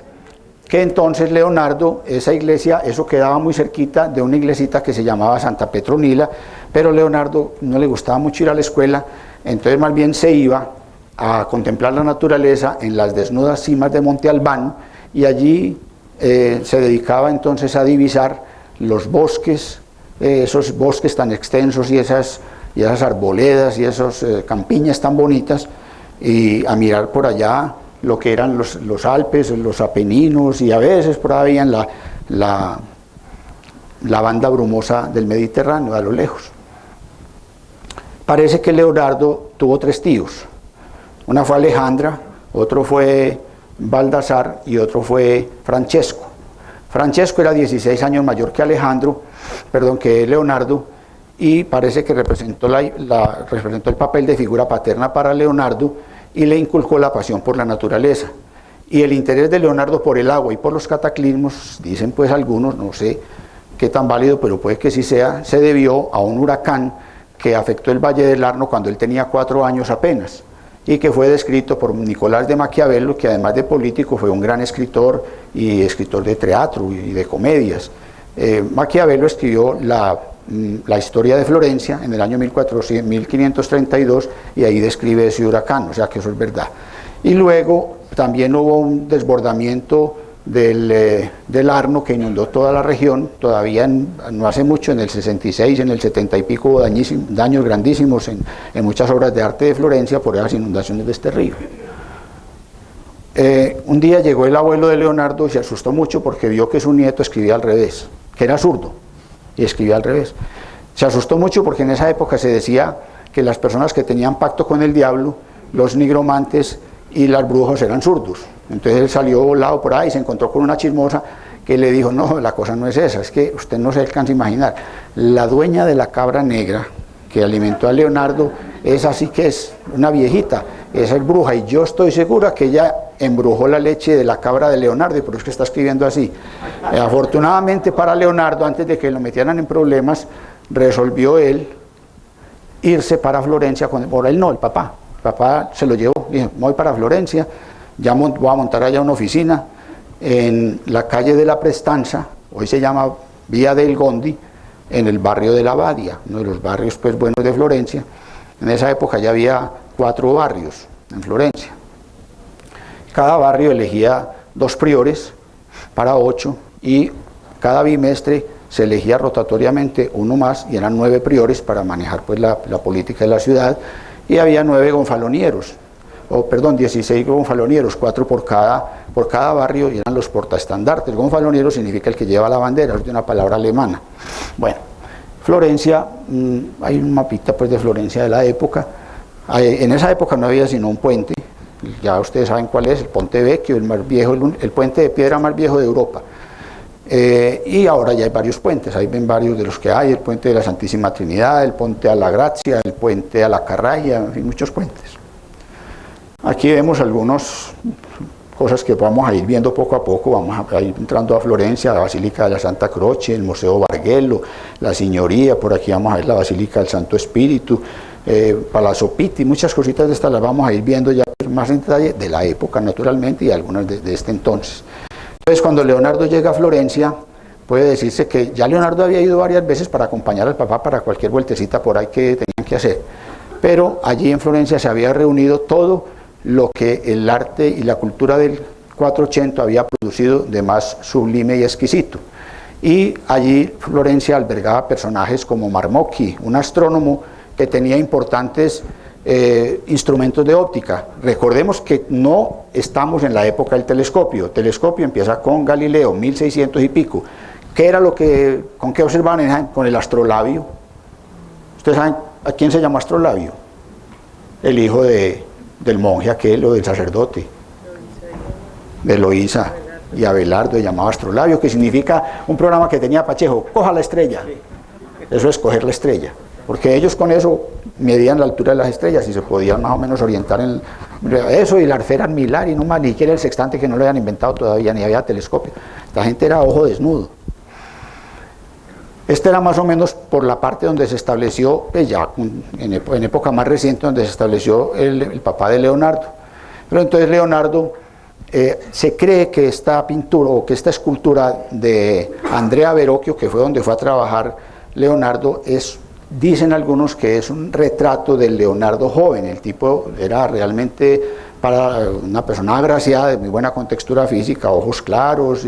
Speaker 1: que entonces Leonardo, esa iglesia, eso quedaba muy cerquita de una iglesita que se llamaba Santa Petronila, pero Leonardo no le gustaba mucho ir a la escuela, entonces más bien se iba a contemplar la naturaleza en las desnudas cimas de Monte Albán, y allí se dedicaba entonces a divisar los bosques, esos bosques tan extensos y esas arboledas y esas campiñas tan bonitas, y a mirar por allá lo que eran los Alpes, los Apeninos, y a veces por ahí veían la banda brumosa del Mediterráneo a lo lejos. Parece que Leonardo tuvo 3 tíos. Una fue Alejandra, otro fue Baldassar y otro fue Francesco. Francesco era 16 años mayor que que Leonardo, y parece que representó el papel de figura paterna para Leonardo y le inculcó la pasión por la naturaleza. Y el interés de Leonardo por el agua y por los cataclismos, dicen pues algunos, no sé qué tan válido, pero puede que sí sea, se debió a un huracán que afectó el Valle del Arno cuando él tenía 4 años apenas, y que fue descrito por Nicolás de Maquiavelo, que además de político fue un gran escritor y escritor de teatro y de comedias. Maquiavelo escribió la historia de Florencia en el año 1532 y ahí describe ese huracán, o sea que eso es verdad. Y luego también hubo un desbordamiento del Arno que inundó toda la región, todavía no hace mucho, en el 66, en el 70 y pico, hubo daños grandísimos en muchas obras de arte de Florencia por esas inundaciones de este río. Un día llegó el abuelo de Leonardo y se asustó mucho porque vio que su nieto escribía al revés, que era zurdo y escribía al revés. Se asustó mucho porque en esa época se decía que las personas que tenían pacto con el diablo, los nigromantes y los brujos, eran zurdos. Entonces él salió volado por ahí y se encontró con una chismosa que le dijo: no, la cosa no es esa, es que usted no se alcanza a imaginar. La dueña de la cabra negra que alimentó a Leonardo, esa sí que es una viejita, esa es bruja, y yo estoy segura que ella embrujó la leche de la cabra de Leonardo, y por eso es que está escribiendo así. Afortunadamente para Leonardo, antes de que lo metieran en problemas, resolvió él irse para Florencia, por él no, el papá se lo llevó, dijo: voy para Florencia, ya voy a montar allá una oficina en la calle de la Prestanza, hoy se llama Vía del Gondi, en el barrio de la Badia, uno de los barrios pues buenos de Florencia. En esa época ya había 4 barrios en Florencia. Cada barrio elegía 2 priores para 8, y cada bimestre se elegía rotatoriamente uno más, y eran 9 priores para manejar pues la política de la ciudad, y había 9 gonfalonieros, 16 gonfalonieros, 4 por cada barrio, y eran los portaestandartes. Gonfaloniero significa el que lleva la bandera, es de una palabra alemana. Bueno, Florencia, hay un mapita pues de Florencia de la época. En esa época no había sino un puente, ya ustedes saben cuál es, el Ponte Vecchio, el más viejo, el puente de piedra más viejo de Europa. Y ahora ya hay varios puentes, ahí ven varios de los que hay: el puente de la Santísima Trinidad, el puente a la Gracia, el puente a la Carraya, en fin, muchos puentes. Aquí vemos algunas cosas que vamos a ir viendo poco a poco. Vamos a ir entrando a Florencia, la Basílica de la Santa Croce, el Museo Bargello, la Signoria, por aquí vamos a ver la Basílica del Santo Espíritu, Palazzo Pitti, muchas cositas de estas las vamos a ir viendo ya más en detalle, de la época naturalmente, y algunas de este entonces. Entonces, cuando Leonardo llega a Florencia, puede decirse que ya Leonardo había ido varias veces para acompañar al papá para cualquier vueltecita por ahí que tenían que hacer, pero allí en Florencia se había reunido todo lo que el arte y la cultura del 480 había producido de más sublime y exquisito. Y allí Florencia albergaba personajes como Marmocchi, un astrónomo que tenía importantes instrumentos de óptica. Recordemos que no estamos en la época del telescopio. El telescopio empieza con Galileo, 1600 y pico. ¿Qué era con qué observaban? Con el astrolabio. ¿Ustedes saben a quién se llamó astrolabio? El hijo del monje aquel, o del sacerdote, de Eloísa y Abelardo, llamado astrolabio, que significa un programa que tenía Pacheco: coja la estrella. Eso es coger la estrella, porque ellos con eso medían la altura de las estrellas y se podían más o menos orientar en eso. Y la arfera milar, y no más, ni siquiera el sextante, que no lo habían inventado todavía, ni había telescopio. La gente era a ojo desnudo. Este era más o menos por la parte donde se estableció, pues ya en época más reciente, donde se estableció el papá de Leonardo. Pero entonces Leonardo, se cree que esta pintura o que esta escultura de Andrea Verrocchio, que fue donde fue a trabajar Leonardo, dicen algunos que es un retrato del Leonardo joven. El tipo era realmente para una persona agraciada, de muy buena contextura física, ojos claros.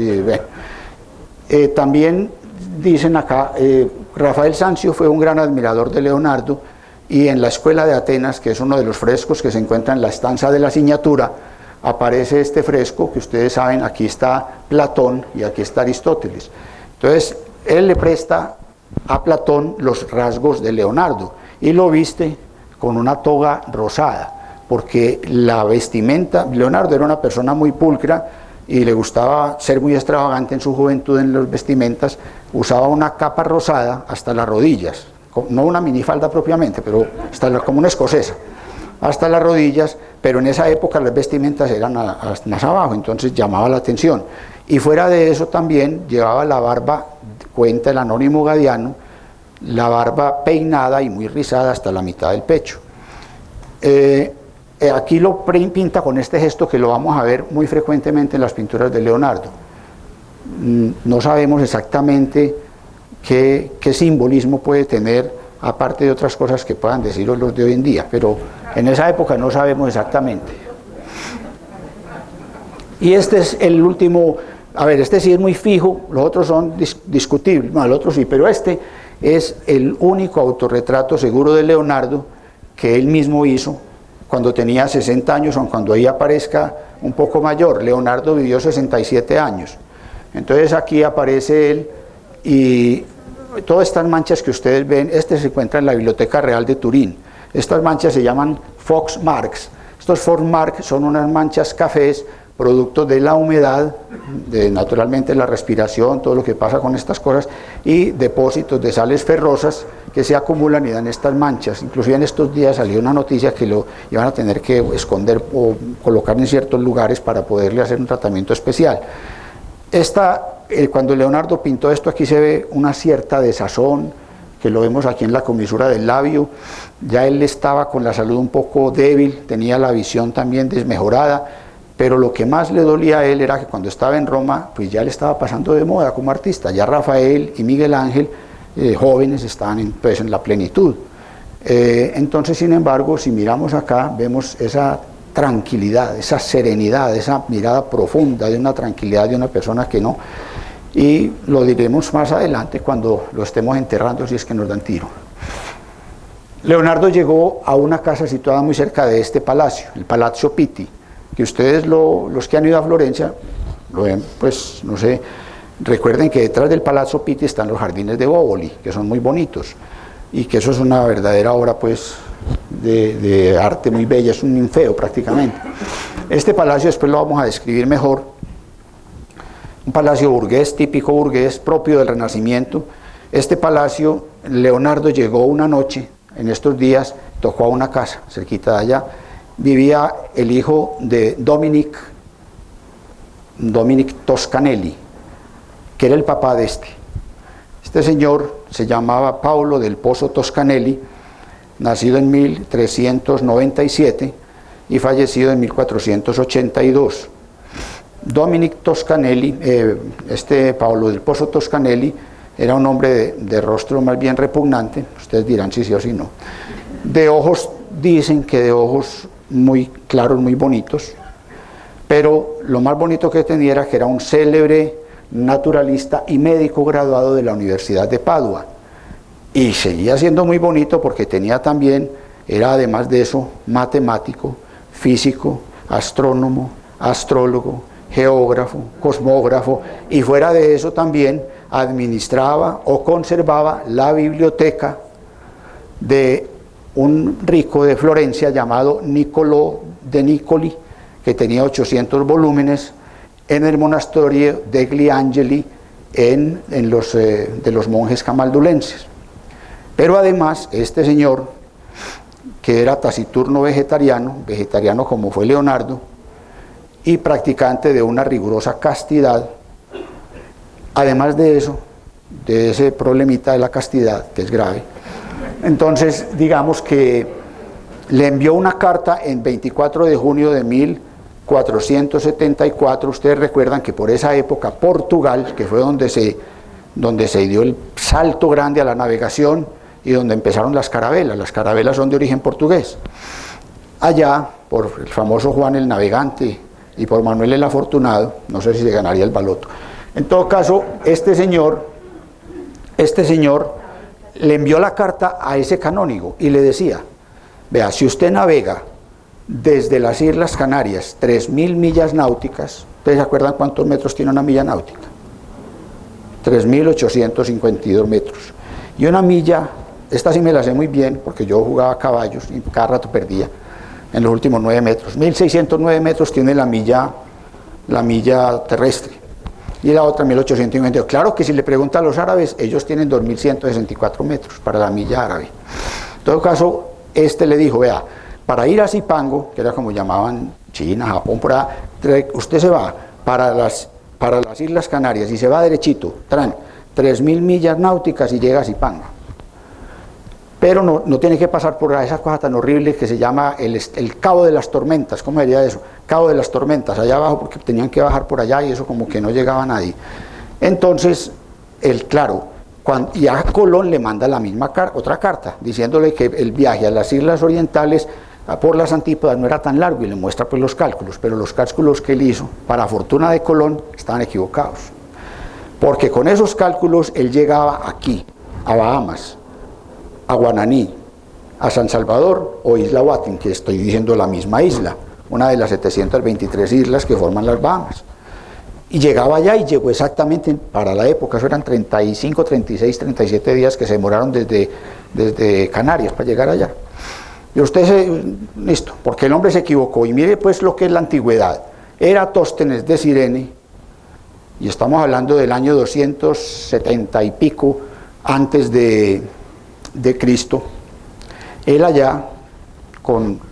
Speaker 1: También dicen acá, Rafael Sanzio fue un gran admirador de Leonardo, y en la Escuela de Atenas, que es uno de los frescos que se encuentra en la Stanza de la Signatura, aparece este fresco que ustedes saben. Aquí está Platón y aquí está Aristóteles. Entonces, él le presta a Platón los rasgos de Leonardo y lo viste con una toga rosada, porque la vestimenta, Leonardo era una persona muy pulcra y le gustaba ser muy extravagante en su juventud en las vestimentas, usaba una capa rosada hasta las rodillas, no una minifalda propiamente, pero como una escocesa, hasta las rodillas, pero en esa época las vestimentas eran más abajo, entonces llamaba la atención. Y fuera de eso también llevaba la barba, cuenta el anónimo Gadiano, la barba peinada y muy rizada hasta la mitad del pecho. Aquí lo pinta con este gesto que lo vamos a ver muy frecuentemente en las pinturas de Leonardo. No sabemos exactamente qué simbolismo puede tener, aparte de otras cosas que puedan deciros los de hoy en día, pero en esa época no sabemos exactamente. Y este es el último, a ver, este sí es muy fijo, los otros son discutibles, no, el otro sí, pero este es el único autorretrato seguro de Leonardo que él mismo hizo cuando tenía 60 años, aun cuando ahí aparezca un poco mayor. Leonardo vivió 67 años. Entonces aquí aparece él y todas estas manchas que ustedes ven, este se encuentra en la Biblioteca Real de Turín. Estas manchas se llaman fox marks. Estos fox marks son unas manchas cafés, producto de la humedad, de naturalmente la respiración, todo lo que pasa con estas cosas, y depósitos de sales ferrosas que se acumulan y dan estas manchas. Inclusive en estos días salió una noticia que lo iban a tener que esconder o colocar en ciertos lugares para poderle hacer un tratamiento especial. Cuando Leonardo pintó esto, aquí se ve una cierta desazón, que lo vemos aquí en la comisura del labio. Ya él estaba con la salud un poco débil, tenía la visión también desmejorada, pero lo que más le dolía a él era que cuando estaba en Roma, pues ya le estaba pasando de moda como artista. Ya Rafael y Miguel Ángel, jóvenes, estaban pues, en la plenitud. Entonces, sin embargo, si miramos acá, vemos esa tranquilidad, esa serenidad, esa mirada profunda de una tranquilidad de una persona que no. Y lo diremos más adelante cuando lo estemos enterrando, si es que nos dan tiro. Leonardo llegó a una casa situada muy cerca de este palacio, el Palazzo Pitti, que ustedes los que han ido a Florencia, lo ven, pues no sé, recuerden que detrás del Palazzo Pitti están los jardines de Bóvoli, que son muy bonitos, y que eso es una verdadera obra pues de arte muy bella, es un ninfeo prácticamente. Este palacio después lo vamos a describir mejor, un palacio burgués, típico burgués, propio del Renacimiento. Este palacio, Leonardo llegó una noche, en estos días, tocó a una casa cerquita de allá. Vivía el hijo de Dominic Toscanelli, que era el papá de este. Este señor se llamaba Paolo del Pozo Toscanelli, nacido en 1397 y fallecido en 1482. Dominic Toscanelli, Paolo del Pozo Toscanelli, era un hombre de rostro más bien repugnante, ustedes dirán si sí o si no, de ojos, dicen que de ojos muy claros, muy bonitos, pero lo más bonito que tenía era que era un célebre naturalista y médico graduado de la Universidad de Padua, y seguía siendo muy bonito porque tenía también, era además de eso, matemático, físico, astrónomo, astrólogo, geógrafo, cosmógrafo, y fuera de eso también administraba o conservaba la biblioteca de un rico de Florencia llamado Niccolò de Nicoli, que tenía 800 volúmenes en el monasterio degli Angeli de los monjes camaldulenses. Pero además este señor, que era taciturno vegetariano como fue Leonardo, y practicante de una rigurosa castidad, además de eso, de ese problemita de la castidad, que es grave, entonces digamos que le envió una carta en 24 de junio de 1474, ustedes recuerdan que por esa época Portugal, que fue donde se dio el salto grande a la navegación y donde empezaron las carabelas son de origen portugués, allá por el famoso Juan el Navegante y por Manuel el Afortunado, no sé si se ganaría el baloto. En todo caso, este señor le envió la carta a ese canónigo y le decía, vea, si usted navega desde las Islas Canarias 3000 millas náuticas, ¿ustedes se acuerdan cuántos metros tiene una milla náutica? 3.852 metros. Y una milla, esta sí me la sé muy bien, porque yo jugaba a caballos y cada rato perdía en los últimos 9 metros. 1.609 metros tiene la milla terrestre. Y la otra 1.852. Claro que si le pregunta a los árabes, ellos tienen 2.164 metros para la milla árabe. En todo caso, este le dijo, vea, para ir a Zipango, que era como llamaban China, Japón, por allá, usted se va para las Islas Canarias y se va derechito, traen 3.000 millas náuticas y llega a Zipango. Pero no tiene que pasar por esa cosa tan horrible que se llama el Cabo de las Tormentas. ¿Cómo sería eso? Cabo de las Tormentas, allá abajo, porque tenían que bajar por allá y eso como que no llegaba nadie. Entonces, y a Colón le manda la misma otra carta, diciéndole que el viaje a las Islas Orientales por las Antípodas no era tan largo, y le muestra pues los cálculos, pero los cálculos que él hizo, para fortuna de Colón, estaban equivocados. Porque con esos cálculos él llegaba aquí, a Bahamas, a Guananí, a San Salvador o Isla Watling, que estoy diciendo la misma isla, una de las 723 islas que forman las Bahamas. Y llegaba allá y llegó exactamente para la época, eso eran 35, 36, 37 días que se demoraron desde Canarias para llegar allá. Y listo, porque el hombre se equivocó. Y mire pues lo que es la antigüedad. Eratóstenes de Cirene, y estamos hablando del año 270 y pico antes de Cristo, él allá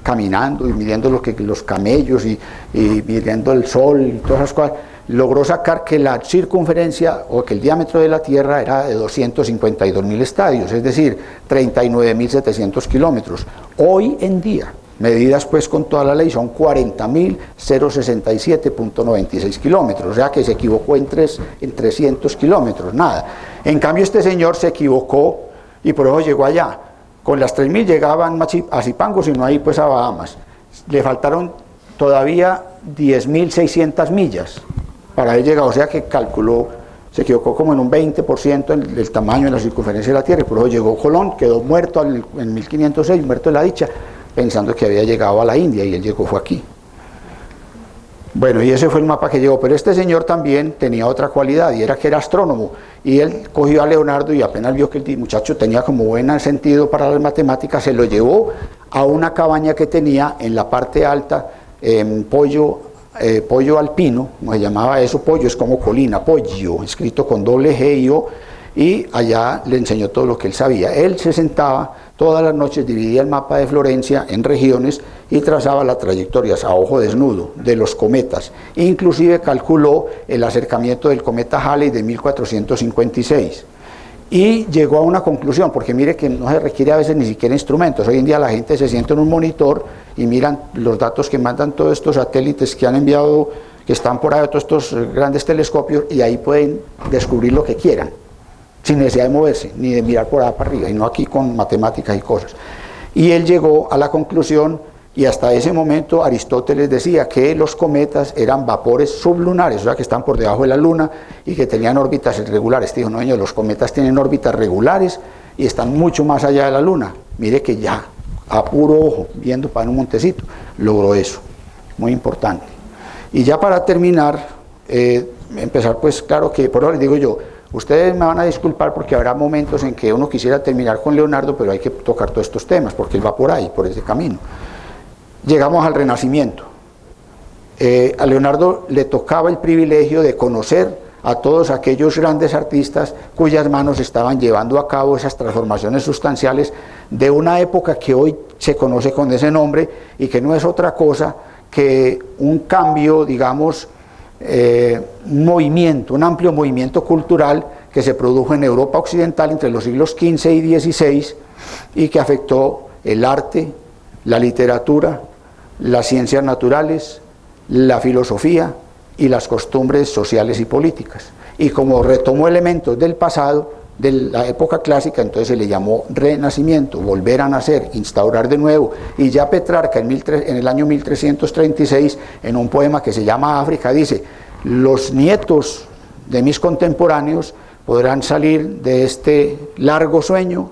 Speaker 1: caminando y midiendo los camellos y midiendo el sol y todas esas cosas, logró sacar que la circunferencia o que el diámetro de la Tierra era de 252.000 estadios, es decir, 39.700 kilómetros. Hoy en día, medidas pues con toda la ley, son 40.067.96 kilómetros, o sea que se equivocó en 300 kilómetros, nada. En cambio este señor se equivocó y por eso llegó allá. Con las 3.000 llegaban a Zipango, sino ahí pues a Bahamas. Le faltaron todavía 10.600 millas para él llegar, o sea que se equivocó como en un 20% del tamaño de la circunferencia de la Tierra, y por eso llegó Colón, quedó muerto en 1506, muerto de la dicha, pensando que había llegado a la India, y él fue aquí. Bueno, y ese fue el mapa que llegó, pero este señor también tenía otra cualidad, y era que era astrónomo, y él cogió a Leonardo y apenas vio que el muchacho tenía como buen sentido para las matemáticas, se lo llevó a una cabaña que tenía en la parte alta, Pollo Alpino, como se llamaba eso. Pollo es como colina, Poggio, escrito con doble G y O, y allá le enseñó todo lo que él sabía. Él se sentaba todas las noches, dividía el mapa de Florencia en regiones y trazaba las trayectorias a ojo desnudo de los cometas. Inclusive calculó el acercamiento del cometa Halley de 1456. Y llegó a una conclusión, porque mire que no se requiere a veces ni siquiera instrumentos. Hoy en día la gente se sienta en un monitor y miran los datos que mandan todos estos satélites que han enviado, que están por ahí, todos estos grandes telescopios, y ahí pueden descubrir lo que quieran, sin necesidad de moverse, ni de mirar por allá para arriba, y no aquí con matemáticas y cosas. Y él llegó a la conclusión, y hasta ese momento Aristóteles decía que los cometas eran vapores sublunares, o sea que están por debajo de la luna y que tenían órbitas irregulares. Dijo, no señor, los cometas tienen órbitas regulares y están mucho más allá de la luna. Mire que ya, a puro ojo, viendo para un montecito, logró eso, muy importante. Y ya para terminar, empezar pues claro que, por ahora les digo yo, ustedes me van a disculpar porque habrá momentos en que uno quisiera terminar con Leonardo, pero hay que tocar todos estos temas porque él va por ahí, por ese camino. Llegamos al Renacimiento. A Leonardo le tocaba el privilegio de conocer a todos aquellos grandes artistas cuyas manos estaban llevando a cabo esas transformaciones sustanciales de una época que hoy se conoce con ese nombre y que no es otra cosa que un cambio, digamos, un amplio movimiento cultural que se produjo en Europa occidental entre los siglos XV y XVI y que afectó el arte, la literatura, las ciencias naturales, la filosofía y las costumbres sociales y políticas. Y como retomó elementos del pasado, de la época clásica, entonces se le llamó Renacimiento, volver a nacer, instaurar de nuevo. Y ya Petrarca en el año 1336, en un poema que se llama África, dice: los nietos de mis contemporáneos podrán salir de este largo sueño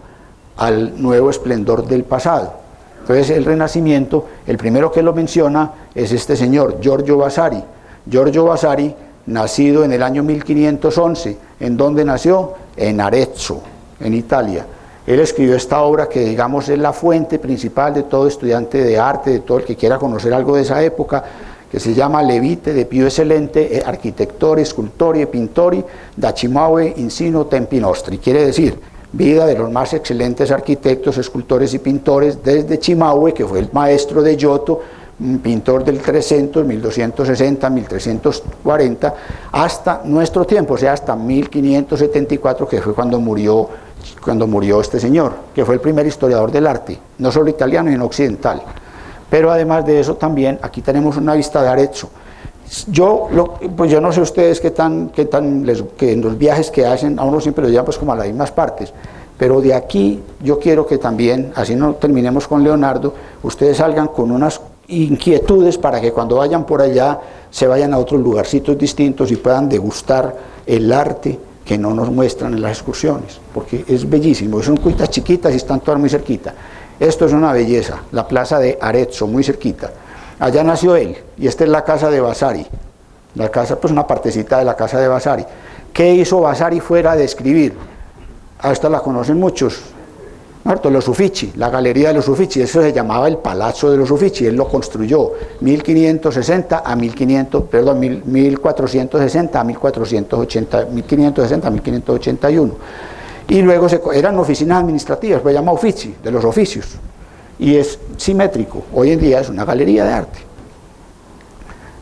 Speaker 1: al nuevo esplendor del pasado. Entonces el Renacimiento, el primero que lo menciona es este señor, Giorgio Vasari. Giorgio Vasari nacido en el año 1511. ¿En dónde nació? En Arezzo, en Italia. Él escribió esta obra que, digamos, es la fuente principal de todo estudiante de arte, de todo el que quiera conocer algo de esa época, que se llama Le vite de più eccellente architettori, scultori e pintori da Cimabue insino tempi nostri. Quiere decir, vida de los más excelentes arquitectos, escultores y pintores desde Cimabue, que fue el maestro de Giotto, un pintor del 300, 1260, 1340, hasta nuestro tiempo, o sea, hasta 1574, que fue cuando murió este señor, que fue el primer historiador del arte, no solo italiano, sino occidental. Pero además de eso también, aquí tenemos una vista de Arezzo. Pues yo no sé ustedes que en los viajes que hacen, a uno siempre lo llevan pues como a las mismas partes, pero de aquí yo quiero que también, así no terminemos con Leonardo, ustedes salgan con unas inquietudes para que cuando vayan por allá se vayan a otros lugarcitos distintos y puedan degustar el arte que no nos muestran en las excursiones, porque es bellísimo, son cuitas chiquitas y están todas muy cerquita. Esto es una belleza, la plaza de Arezzo, muy cerquita. Allá nació él, y esta es la casa de Vasari, la casa, pues una partecita de la casa de Vasari. ¿Qué hizo Vasari fuera de escribir? Esta la conocen muchos, ¿cierto? Los Uffizi, la galería de los Uffizi, eso se llamaba el Palazzo de los Uffizi, él lo construyó 1460 a 1480, 1560 a 1581. Y luego eran oficinas administrativas, se llama Uffizi, de los oficios, y es simétrico, hoy en día es una galería de arte.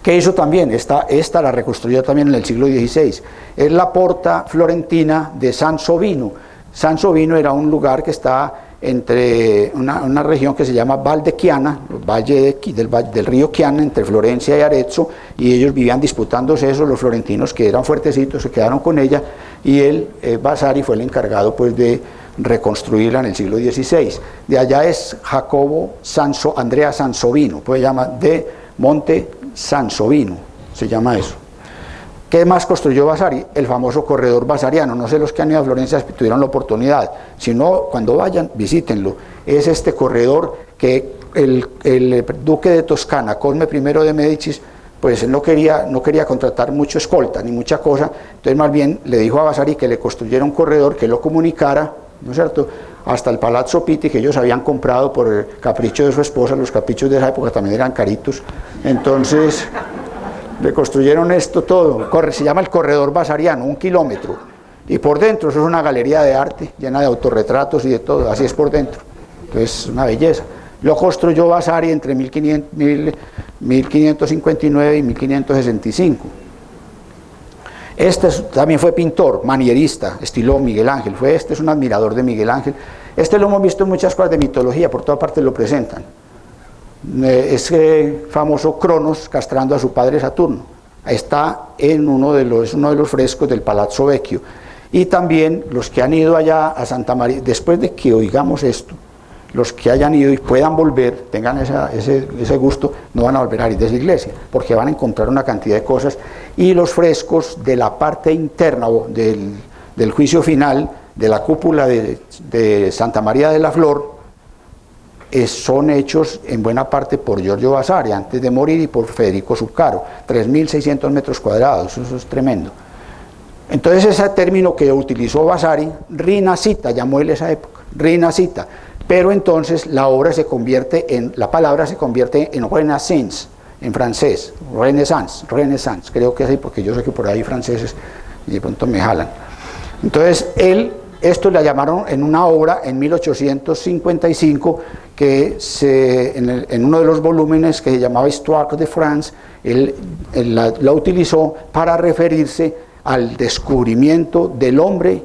Speaker 1: ¿Qué hizo también? Esta la reconstruyó también en el siglo XVI, es la porta florentina de Sansovino. Sansovino era un lugar que está entre una región que se llama Val de Chiana, del río Chiana, entre Florencia y Arezzo, y ellos vivían disputándose eso, los florentinos que eran fuertecitos se quedaron con ella, y él, Vasari, fue el encargado pues de reconstruirla en el siglo XVI. De allá es Andrea Sansovino, pues se llama de Monte Sansovino, se llama eso. ¿Qué más construyó Vasari? El famoso corredor vasariano. No sé los que han ido a Florencia si tuvieron la oportunidad, si no, cuando vayan, visítenlo. Es este corredor que el duque de Toscana, Cosme I de Médicis, pues él no quería contratar mucho escolta ni mucha cosa, entonces más bien le dijo a Vasari que le construyera un corredor que lo comunicara, ¿no es cierto?, hasta el Palazzo Pitti, que ellos habían comprado por el capricho de su esposa. Los caprichos de esa época también eran caritos, entonces le construyeron esto todo, se llama el corredor vasariano, 1 kilómetro, y por dentro eso es una galería de arte llena de autorretratos y de todo, así es por dentro, entonces una belleza. Lo construyó Vasari entre 1559 y 1565. También fue pintor, manierista, estilo Miguel Ángel, es un admirador de Miguel Ángel. Lo hemos visto en muchas cosas de mitología, por toda parte lo presentan. Ese famoso Cronos castrando a su padre Saturno, está en uno de los frescos del Palazzo Vecchio. Y también los que han ido allá a Santa María, después de que oigamos esto, los que hayan ido y puedan volver, tengan ese gusto, no van a volver a ir de esa iglesia, porque van a encontrar una cantidad de cosas. Y los frescos de la parte interna del juicio final, de la cúpula de Santa María de la Flor, son hechos en buena parte por Giorgio Vasari antes de morir, y por Federico Zuccaro, 3.600 metros cuadrados, eso es tremendo. Entonces ese término que utilizó Vasari, Rinascita, llamó él esa época, Rinascita, pero entonces la palabra se convierte en Renaissance, en francés, Renaissance, creo que es así, porque yo sé que por ahí franceses y de pronto me jalan. Entonces esto le llamaron en una obra en 1855, que en uno de los volúmenes que se llamaba Histoire de France, él la utilizó para referirse al descubrimiento del hombre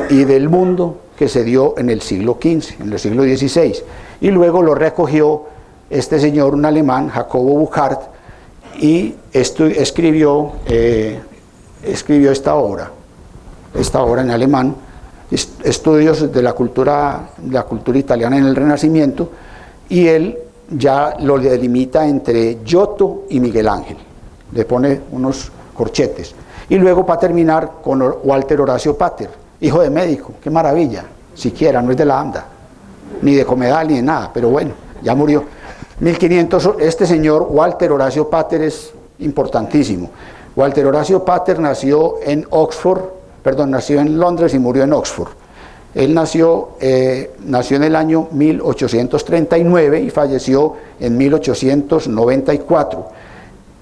Speaker 1: y del mundo que se dio en el siglo XV, en el siglo XVI, y luego lo recogió este señor, un alemán, Jacobo Burckhardt, y escribió esta obra en alemán, estudios de la cultura italiana en el Renacimiento, y él ya lo delimita entre Giotto y Miguel Ángel, le pone unos corchetes. Y luego, para terminar, con Walter Horacio Pater, hijo de médico, qué maravilla, siquiera no es de la AMDA, ni de Comedal, ni de nada, pero bueno, ya murió. 1500, este señor Walter Horacio Pater es importantísimo. Walter Horacio Pater nació en nació en Londres y murió en Oxford. Él nació en el año 1839 y falleció en 1894.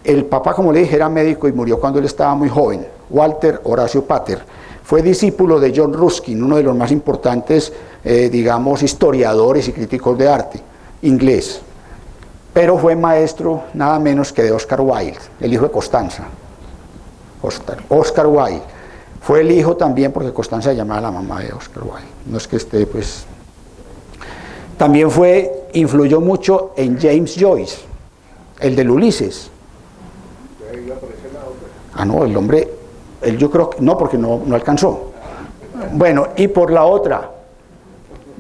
Speaker 1: El papá, como le dije, era médico y murió cuando él estaba muy joven. Walter Horacio Pater fue discípulo de John Ruskin, uno de los más importantes, digamos, historiadores y críticos de arte, inglés. Pero fue maestro nada menos que de Oscar Wilde, el hijo de Constanza. Oscar Wilde. Fue el hijo también, porque Constanza se llamaba la mamá de Oscar Wilde. No es que esté, pues... También influyó mucho en James Joyce, el del Ulises. Ah, no, el hombre, yo creo que no, porque no alcanzó. Bueno, y por la otra,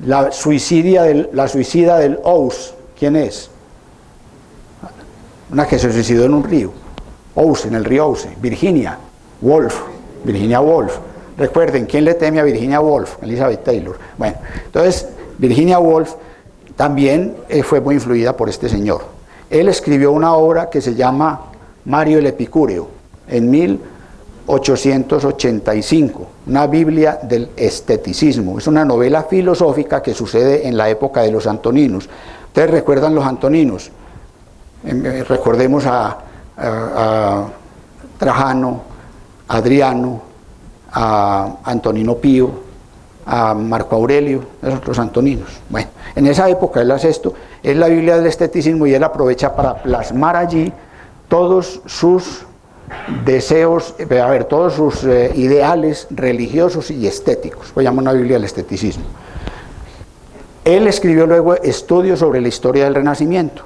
Speaker 1: la suicida del Ouse, ¿quién es? Una que se suicidó en un río, Ouse, en el río Ouse, Virginia Woolf. Recuerden, ¿quién le teme a Virginia Woolf? Elizabeth Taylor. Bueno, entonces, Virginia Woolf también fue muy influida por este señor. Él escribió una obra que se llama Mario el Epicúreo, en 1885, una Biblia del esteticismo. Es una novela filosófica que sucede en la época de los antoninos. ¿Ustedes recuerdan los antoninos? Recordemos a Trajano, a Adriano, a Antonino Pío, a Marco Aurelio, esos los antoninos. Bueno, en esa época él hace esto, es la Biblia del esteticismo, y él aprovecha para plasmar allí todos sus deseos, todos sus ideales religiosos y estéticos. Lo llama una Biblia del esteticismo. Él escribió luego estudios sobre la historia del Renacimiento.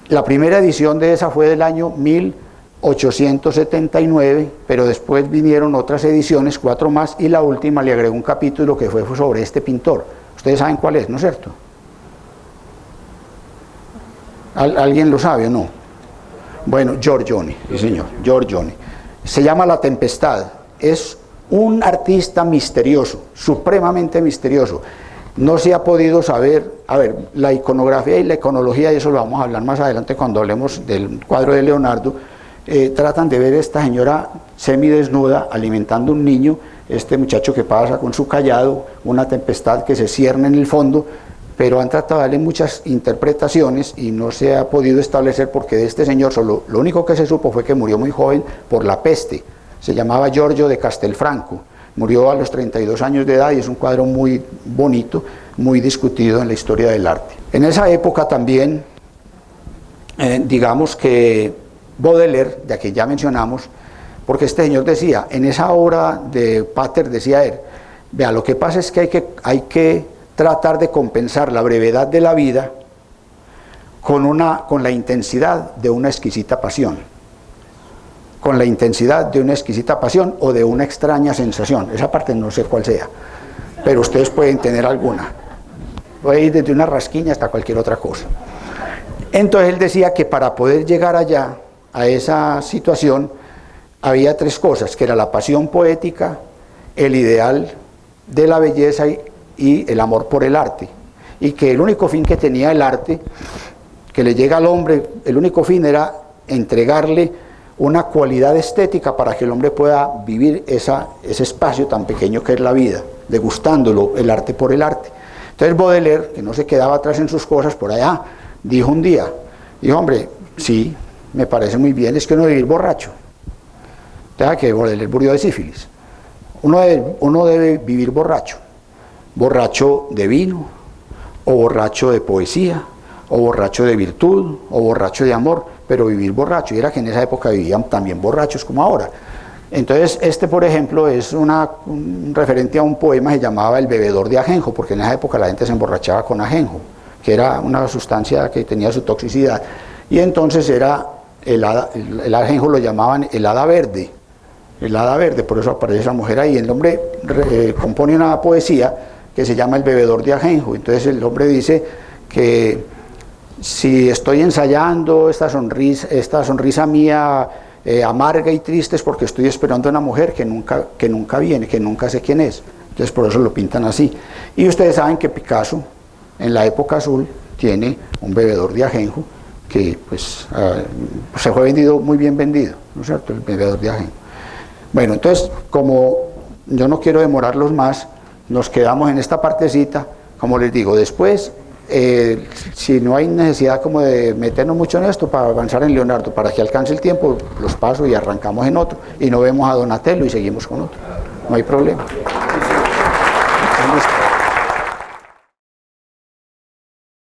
Speaker 1: La primera edición de esa fue del año 1879, pero después vinieron otras ediciones, 4 más, y la última le agregó un capítulo que fue sobre este pintor. Ustedes saben cuál es, ¿no es cierto? ¿Alguien lo sabe o no? Bueno, Giorgione, sí señor, Giorgione. Se llama La Tempestad. Es un artista misterioso, supremamente misterioso. No se ha podido saber, la iconografía y la iconología, y eso lo vamos a hablar más adelante cuando hablemos del cuadro de Leonardo, tratan de ver a esta señora semidesnuda alimentando un niño, este muchacho que pasa con su cayado, una tempestad que se cierne en el fondo, pero han tratado de darle muchas interpretaciones y no se ha podido establecer, porque de este señor lo único que se supo fue que murió muy joven por la peste. Se llamaba Giorgio de Castelfranco. Murió a los 32 años de edad y es un cuadro muy bonito, muy discutido en la historia del arte. En esa época también, digamos que Baudelaire, de que ya mencionamos, porque este señor decía, en esa obra de Pater decía él, vea, lo que pasa es que hay que tratar de compensar la brevedad de la vida con la intensidad de una exquisita pasión. Con la intensidad de una exquisita pasión o de una extraña sensación. Esa parte no sé cuál sea, pero ustedes pueden tener alguna. Puede ir desde una rasquiña hasta cualquier otra cosa. Entonces él decía que para poder llegar allá, a esa situación, había 3 cosas, que era la pasión poética, el ideal de la belleza y el amor por el arte. Y que el único fin que tenía el arte, que le llega al hombre, el único fin era entregarle una cualidad estética para que el hombre pueda vivir ese espacio tan pequeño que es la vida, degustándolo, el arte por el arte. Entonces Baudelaire, que no se quedaba atrás en sus cosas, por allá, dijo un día, hombre, sí, me parece muy bien, es que uno debe vivir borracho. Deja que Baudelaire murió de sífilis. Uno debe vivir borracho de vino, o borracho de poesía, o borracho de virtud, o borracho de amor, pero vivir borracho, y era que en esa época vivían también borrachos como ahora. Entonces por ejemplo, es un referente a un poema que se llamaba El bebedor de ajenjo, porque en esa época la gente se emborrachaba con ajenjo, que era una sustancia que tenía su toxicidad, y entonces era el ajenjo lo llamaban el hada verde, por eso aparece esa mujer ahí. El hombre compone una poesía que se llama El bebedor de ajenjo. Entonces el hombre dice que si estoy ensayando esta sonrisa mía amarga y triste, es porque estoy esperando a una mujer que nunca viene, que nunca sé quién es. Entonces por eso lo pintan así. Y ustedes saben que Picasso, en la época azul, tiene un bebedor de ajenjo, que pues, se fue vendido, muy bien vendido, ¿no es cierto?, el vendedor de ajenjo. Bueno, entonces, como yo no quiero demorarlos más, nos quedamos en esta partecita. Como les digo, después, si no hay necesidad como de meternos mucho en esto para avanzar en Leonardo, para que alcance el tiempo, los paso y arrancamos en otro, y no vemos a Donatello y seguimos con otro, no hay problema.